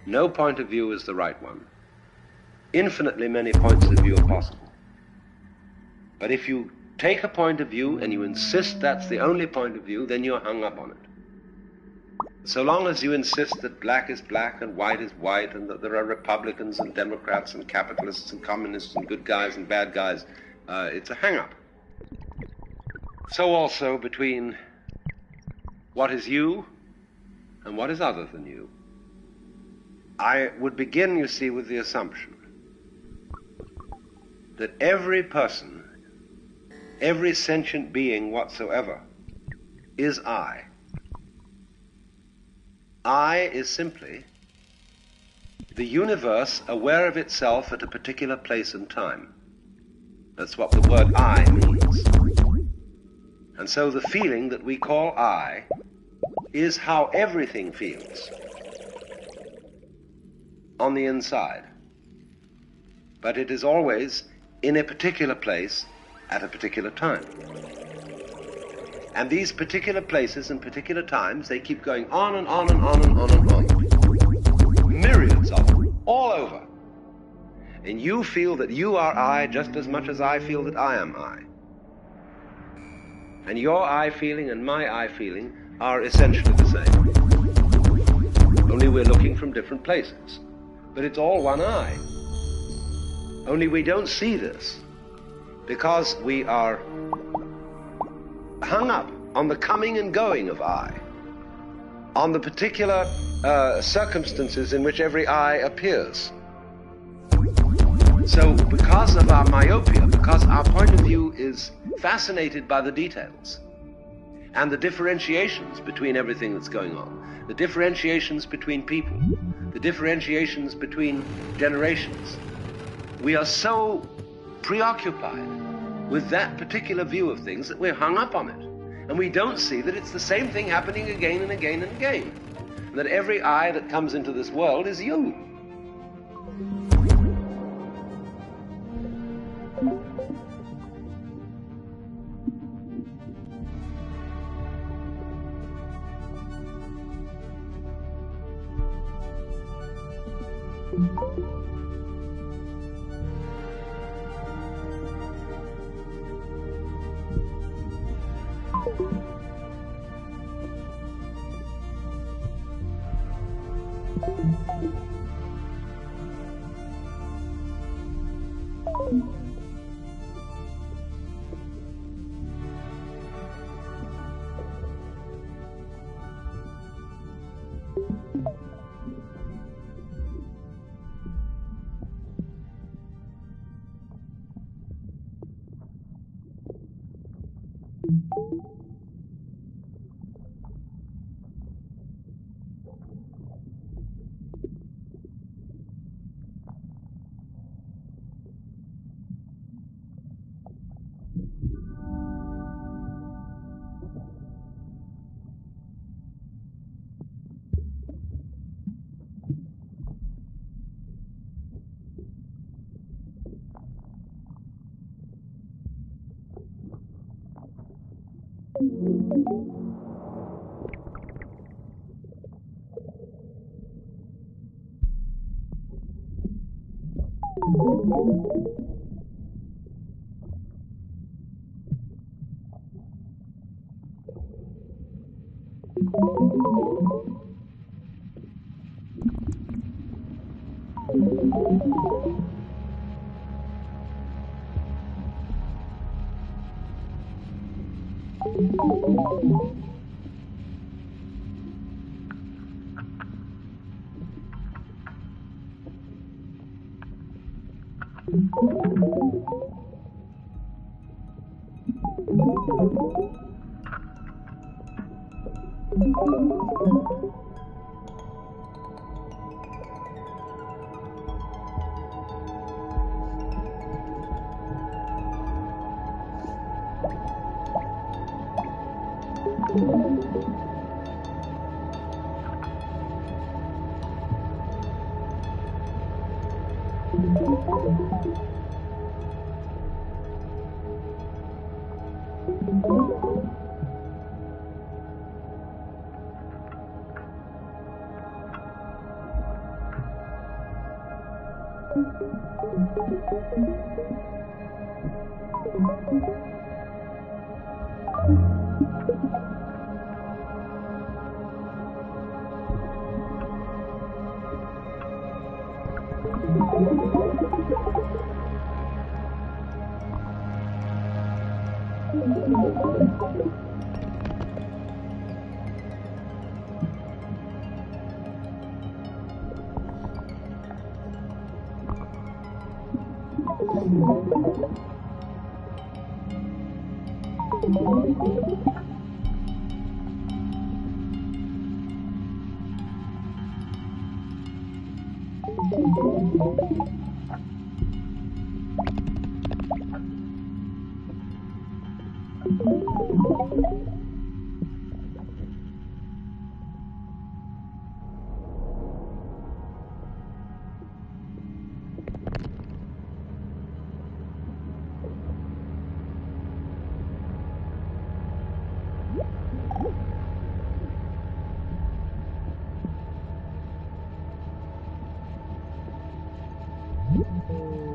No point of view is the right one. Infinitely many points of view are possible. But if you take a point of view and you insist that's the only point of view, then you're hung up on it. So long as you insist that black is black and white is white and that there are Republicans and Democrats and capitalists and communists and good guys and bad guys, it's a hang-up. So also between what is you and what is other than you. I would begin, you see, with the assumption that every person, every sentient being whatsoever, is I. I is simply the universe aware of itself at a particular place and time. That's what the word I means. And so the feeling that we call I is how everything feels on the inside. But it is always in a particular place at a particular time. And these particular places and particular times, they keep going on and on and on and on and on. Myriads of them, all over. And you feel that you are I just as much as I feel that I am I. And your I feeling and my I feeling are essentially the same. Only we're looking from different places. But it's all one I. Only we don't see this because we are hung up on the coming and going of I, on the particular circumstances in which every I appears. So because of our myopia, because our point of view is fascinated by the details and the differentiations between everything that's going on, the differentiations between people, the differentiations between generations, we are so preoccupied with that particular view of things that we're hung up on it. And we don't see that it's the same thing happening again and again and again. And that every I that comes into this world is you.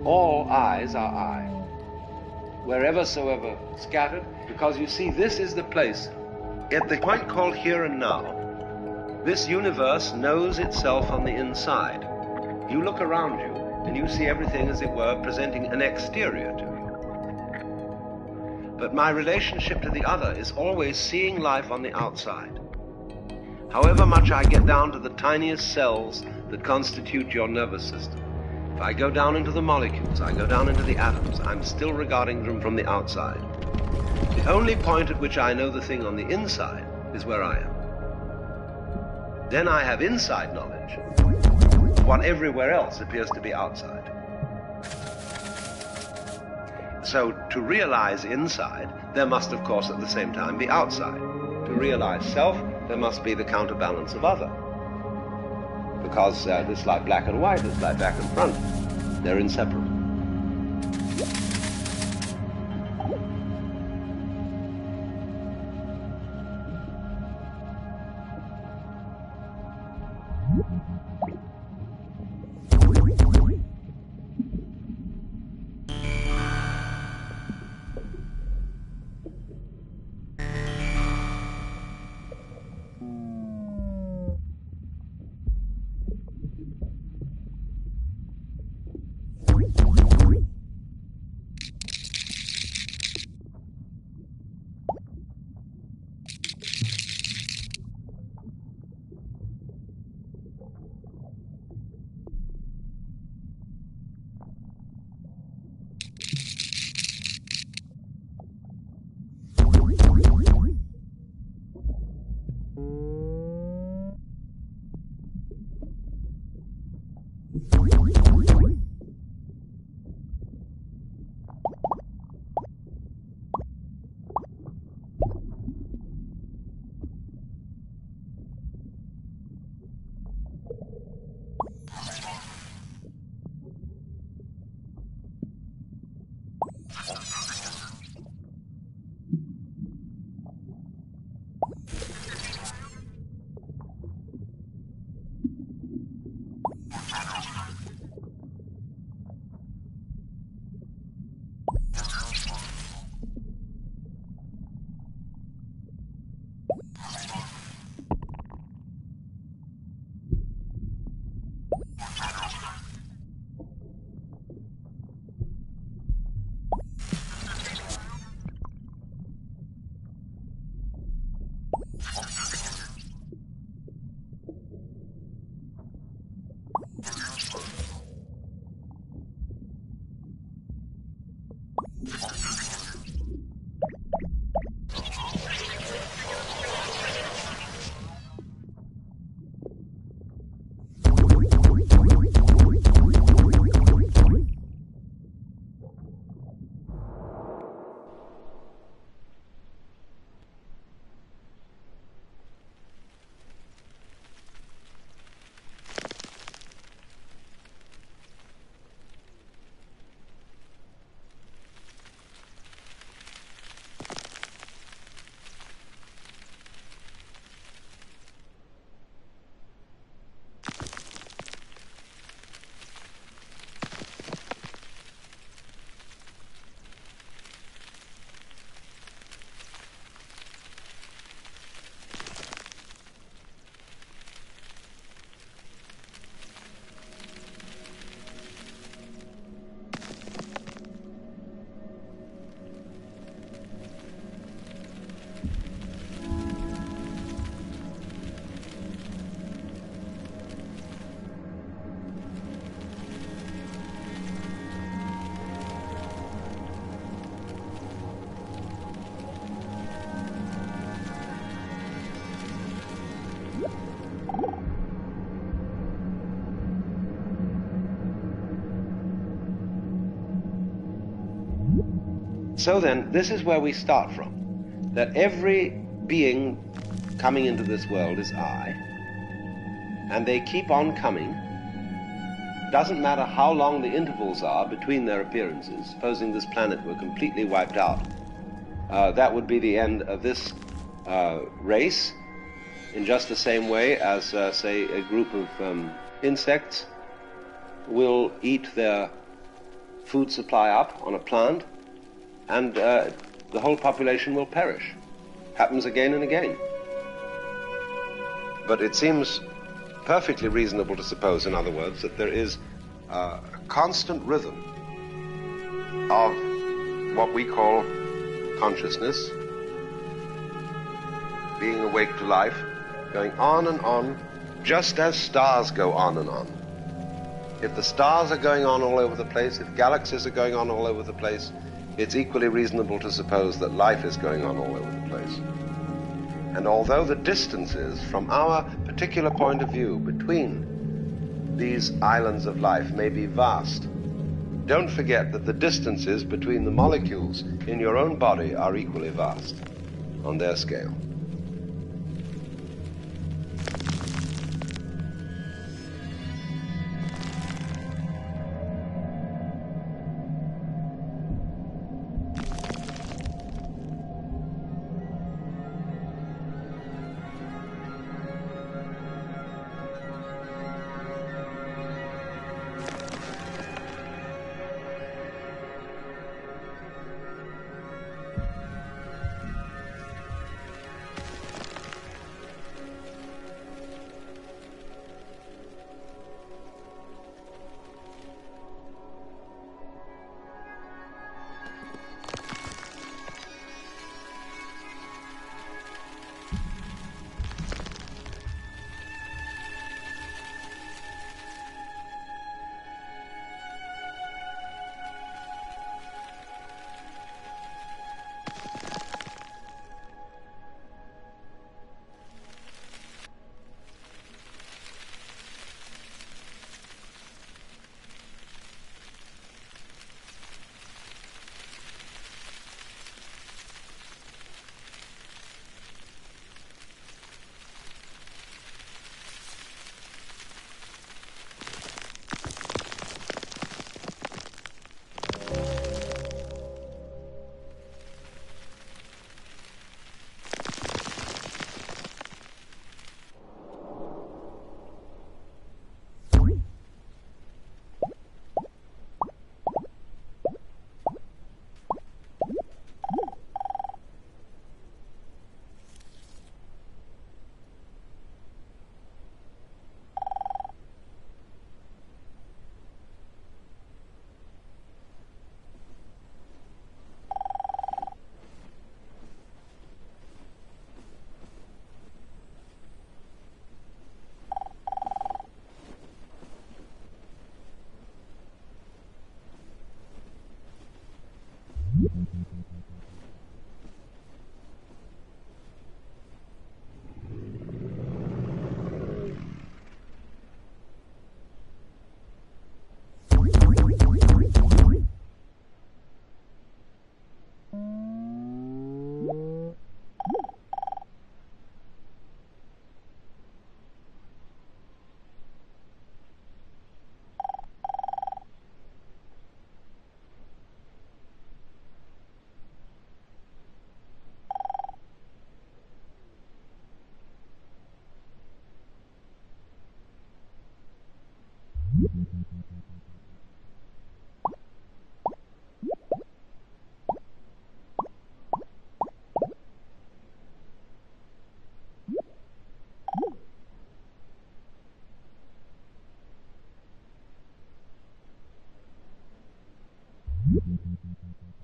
All eyes are I, whereversoever scattered, because you see, this is the place. At the point called here and now, this universe knows itself on the inside. You look around you, and you see everything, as it were, presenting an exterior to you. But my relationship to the other is always seeing life on the outside. However much I get down to the tiniest cells that constitute your nervous system, if I go down into the molecules, I go down into the atoms, I'm still regarding them from the outside. The only point at which I know the thing on the inside is where I am. Then I have inside knowledge, what everywhere else appears to be outside. So to realize inside, there must, of course, at the same time be outside. To realize self, there must be the counterbalance of other. Because it's like black and white, it's like back and front. They're inseparable. So then, this is where we start from. That every being coming into this world is I, and they keep on coming. Doesn't matter how long the intervals are between their appearances. Supposing this planet were completely wiped out, that would be the end of this race, in just the same way as, say, a group of insects will eat their food supply up on a plant, and the whole population will perish. Happens again and again. But it seems perfectly reasonable to suppose, in other words, that there is a constant rhythm of what we call consciousness, being awake to life, going on and on, just as stars go on and on. If the stars are going on all over the place, if galaxies are going on all over the place, it's equally reasonable to suppose that life is going on all over the place. And although the distances from our particular point of view between these islands of life may be vast, don't forget that the distances between the molecules in your own body are equally vast on their scale.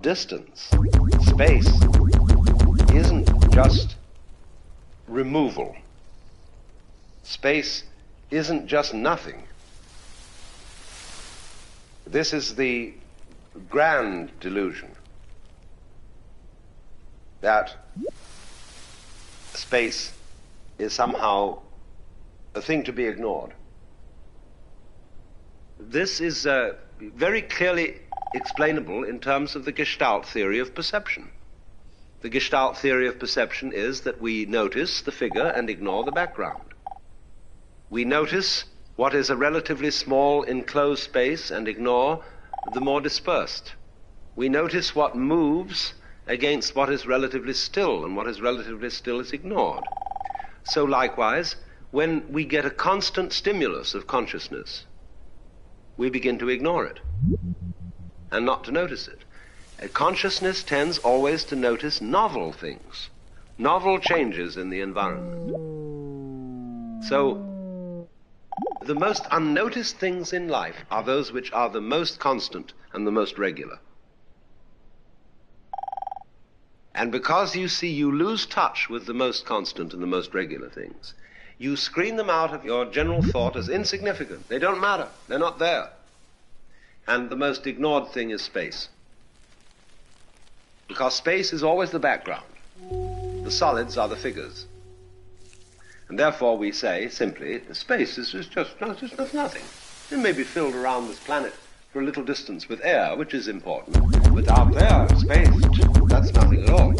Distance, space, isn't just removal. Space isn't just nothing. This is the grand delusion that space is somehow a thing to be ignored. This is very clearly explainable in terms of the Gestalt theory of perception. The Gestalt theory of perception is that we notice the figure and ignore the background. We notice what is a relatively small enclosed space and ignore the more dispersed. We notice what moves against what is relatively still, and what is relatively still is ignored. So likewise, when we get a constant stimulus of consciousness, we begin to ignore it and not to notice it. Consciousness tends always to notice novel things, novel changes in the environment. So the most unnoticed things in life are those which are the most constant and the most regular. And because you see you lose touch with the most constant and the most regular things, you screen them out of your general thought as insignificant. They don't matter. They're not there. And the most ignored thing is space. Because space is always the background. The solids are the figures. And therefore we say simply, space is just nothing. It may be filled around this planet for a little distance with air, which is important. But out there, space, that's nothing at all.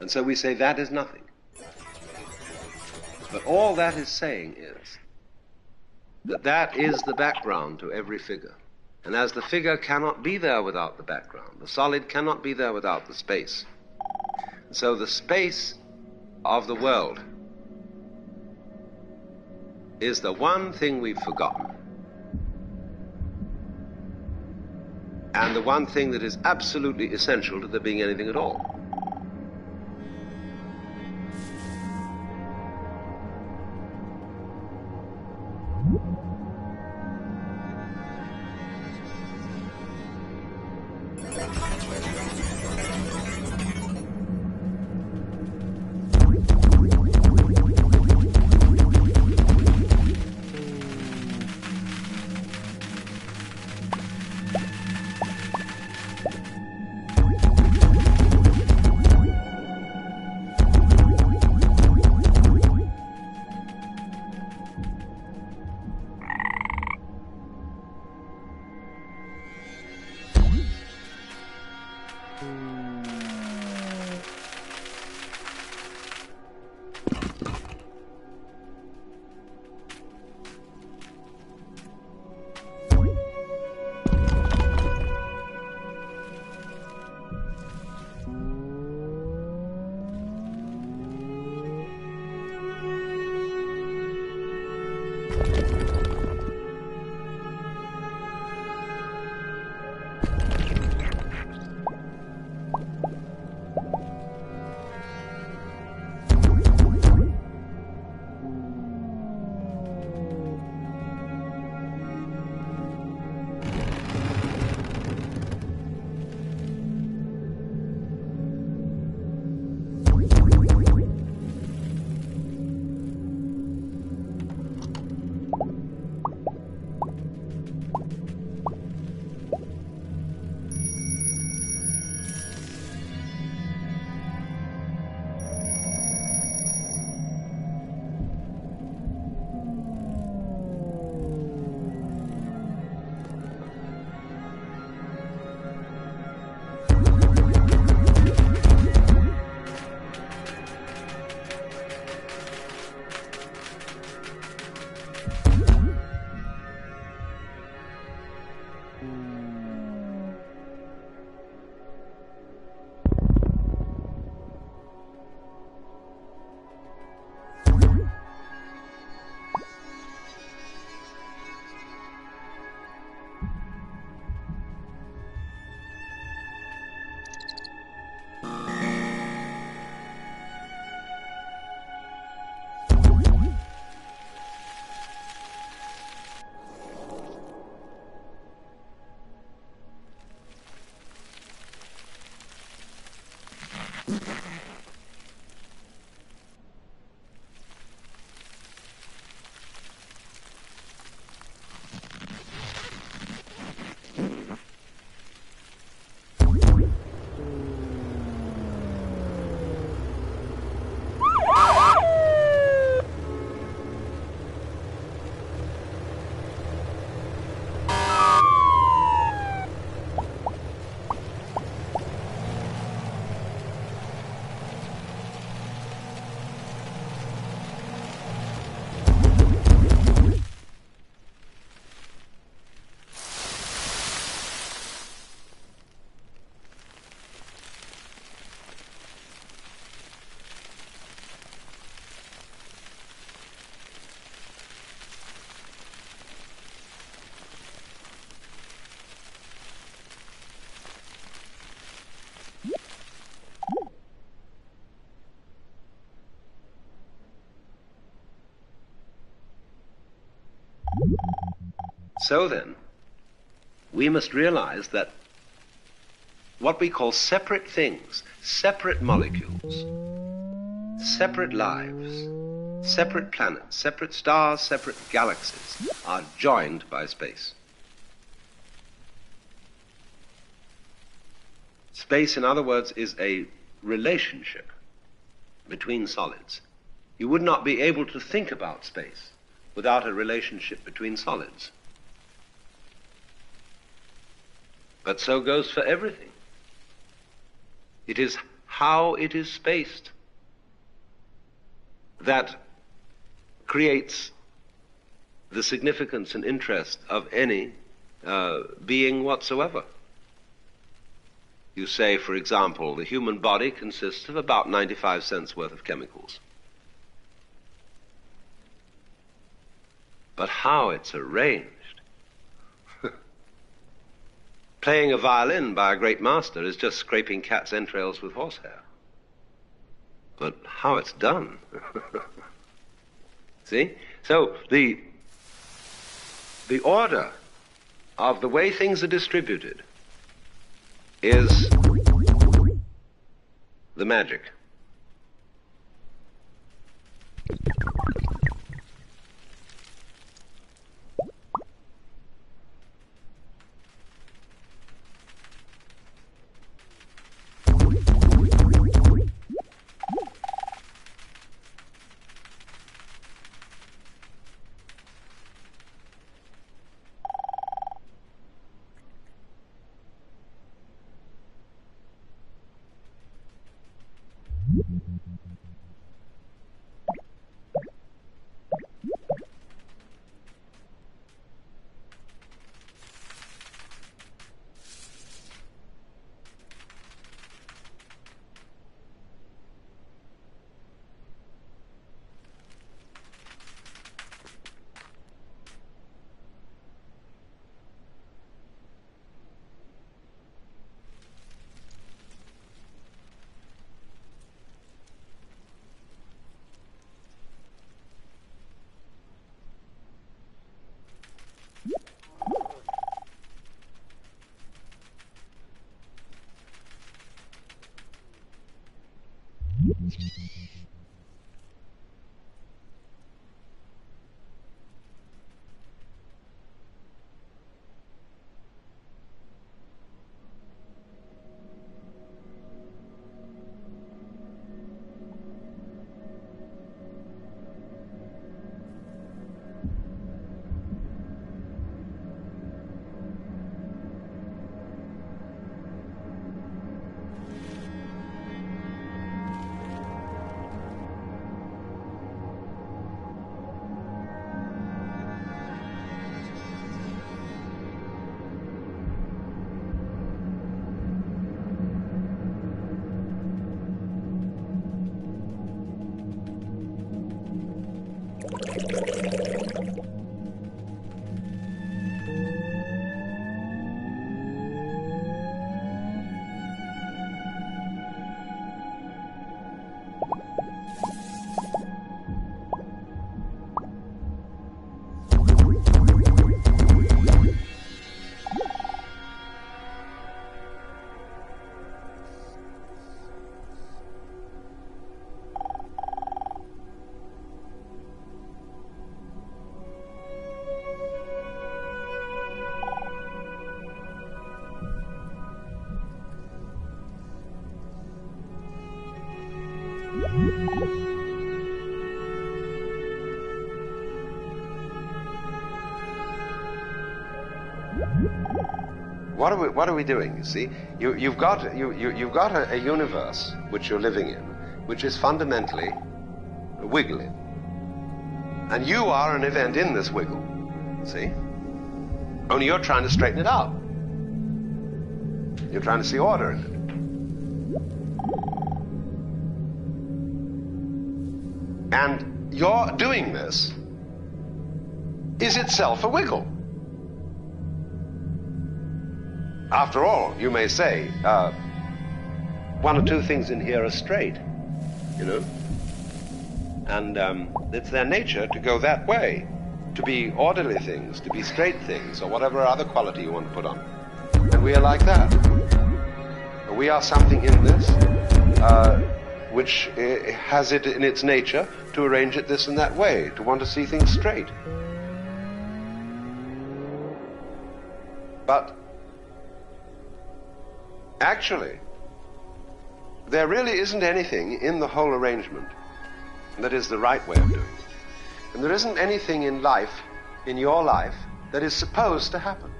And so we say that is nothing. But all that is saying is that that is the background to every figure. And as the figure cannot be there without the background, the solid cannot be there without the space. And so the space of the world is the one thing we've forgotten. And the one thing that is absolutely essential to there being anything at all. So then, we must realize that what we call separate things, separate molecules, separate lives, separate planets, separate stars, separate galaxies, are joined by space. Space, in other words, is a relationship between solids. You would not be able to think about space without a relationship between solids. But so goes for everything. It is how it is spaced that creates the significance and interest of any being whatsoever. You say, for example, the human body consists of about 95 cents worth of chemicals. But how it's arranged. Playing a violin by a great master is just scraping cat's entrails with horsehair. But how it's done. See? So the order of the way things are distributed is the magic. What are we doing? You see, you've got a universe which you're living in, which is fundamentally wiggling, and you are an event in this wiggle. See, only you're trying to straighten it out. You're trying to see order in it, and your doing this is itself a wiggle. After all, you may say, one or two things in here are straight, you know, and it's their nature to go that way. to be orderly things, to be straight things, or whatever other quality you want to put on. And we are like that. We are something in this which has it in its nature to arrange it this and that way, to want to see things straight. But actually, there really isn't anything in the whole arrangement that is the right way of doing it. And there isn't anything in life, in your life, that is supposed to happen.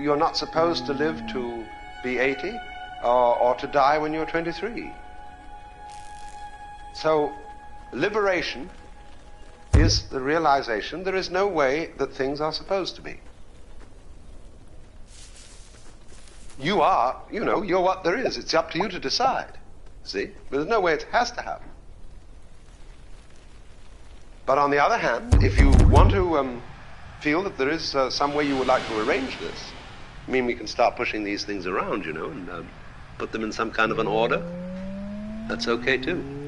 You're not supposed to live to be 80 or to die when you're 23. So, liberation is the realization there is no way that things are supposed to be. You are, you're what there is. It's up to you to decide. See? But there's no way it has to happen. But on the other hand, if you want to feel that there is some way you would like to arrange this, we can start pushing these things around, and put them in some kind of an order. That's okay too.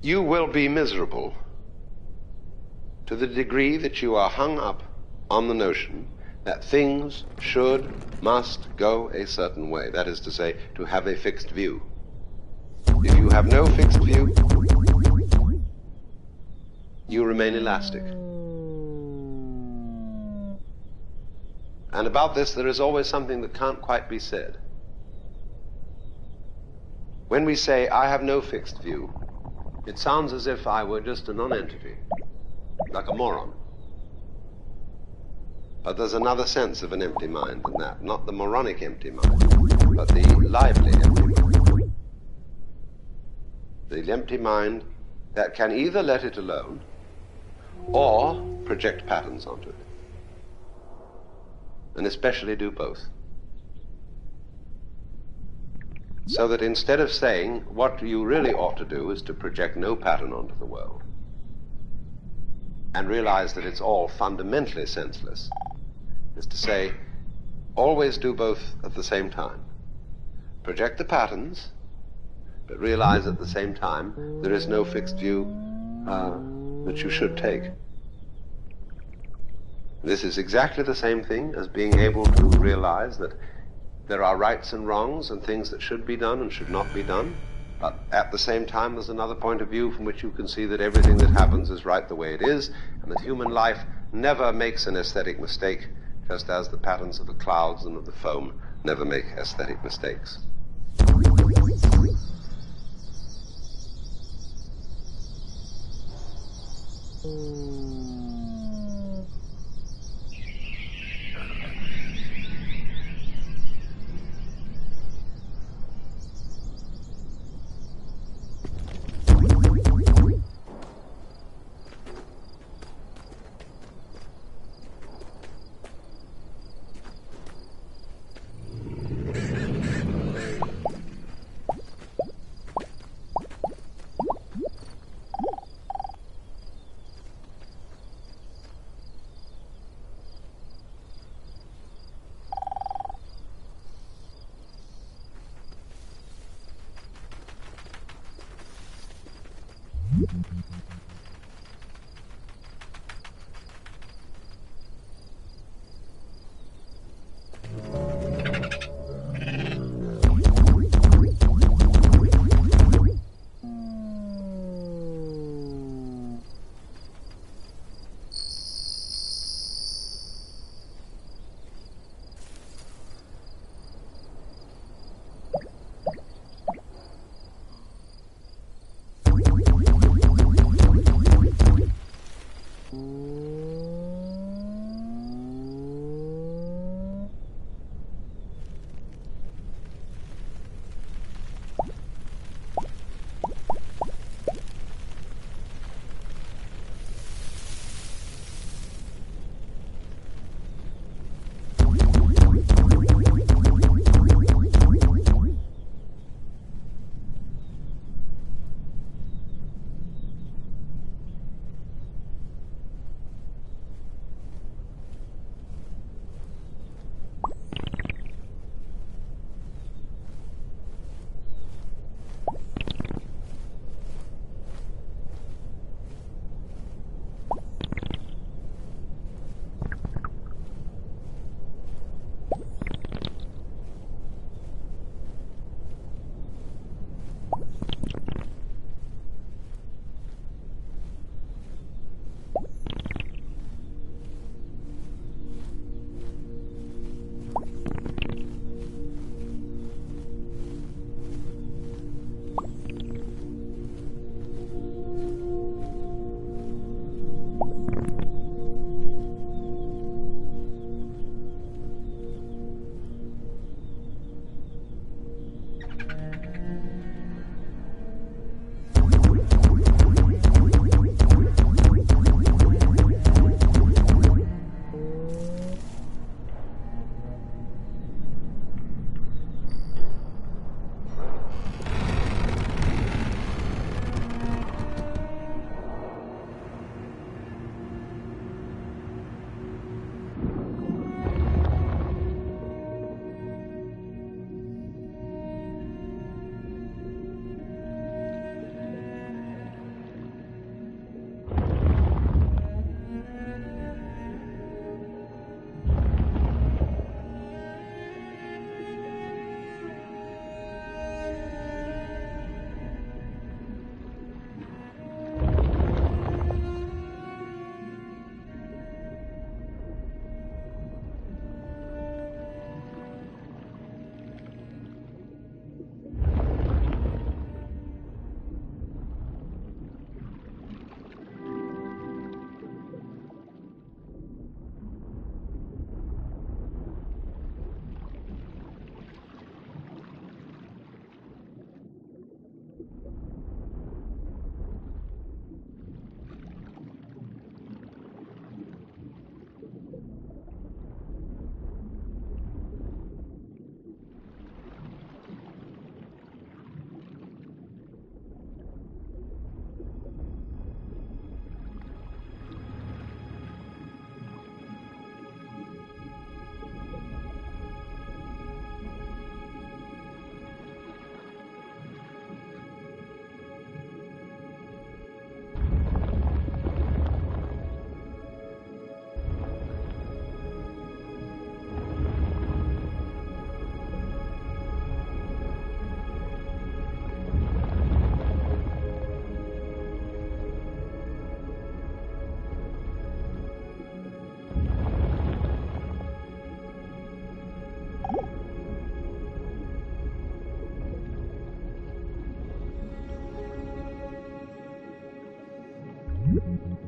You will be miserable to the degree that you are hung up on the notion that things should, must go a certain way. That is to say, to have a fixed view. If you have no fixed view, you remain elastic. And about this, there is always something that can't quite be said. When we say, I have no fixed view, it sounds as if I were just a non-entity, like a moron. But there's another sense of an empty mind than that. Not the moronic empty mind, but the lively empty mind. The empty mind that can either let it alone or project patterns onto it. And especially do both. So that instead of saying what you really ought to do is to project no pattern onto the world and realize that it's all fundamentally senseless, is to say always do both at the same time. Project the patterns, but realize at the same time there is no fixed view that you should take. This is exactly the same thing as being able to realize that there are rights and wrongs and things that should be done and should not be done, but at the same time there's another point of view from which you can see that everything that happens is right the way it is, and that human life never makes an aesthetic mistake, just as the patterns of the clouds and of the foam never make aesthetic mistakes. Thank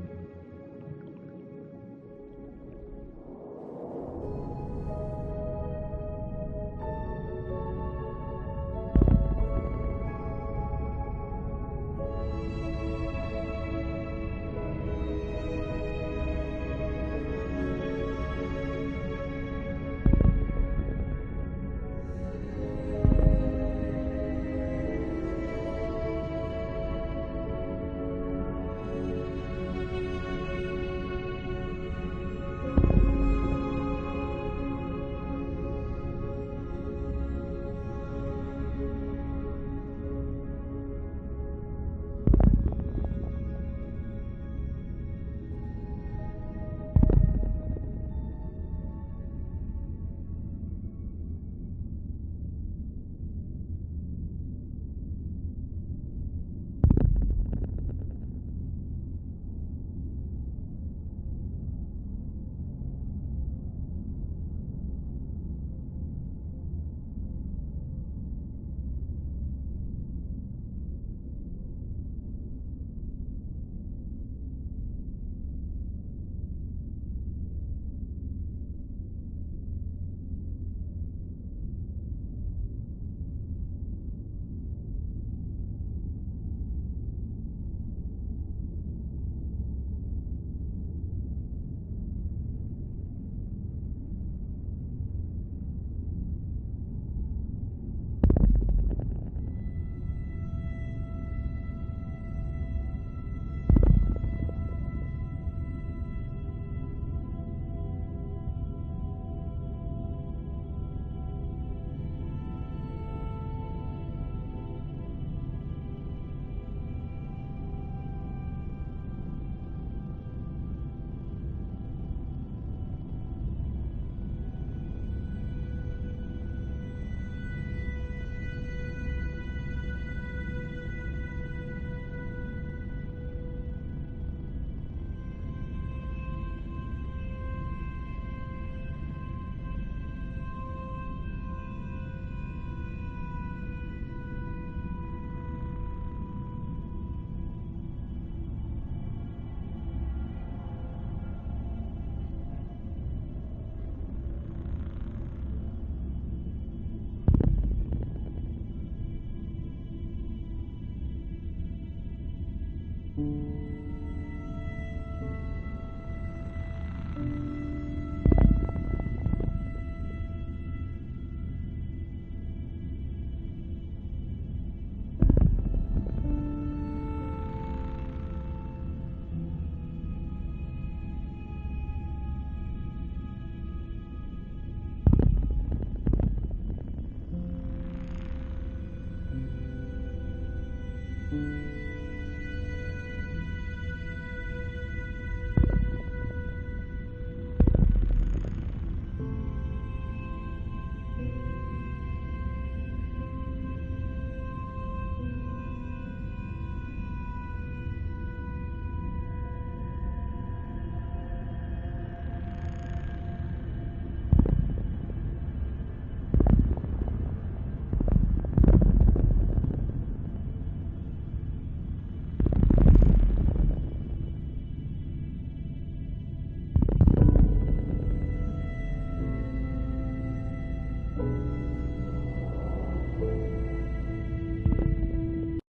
you.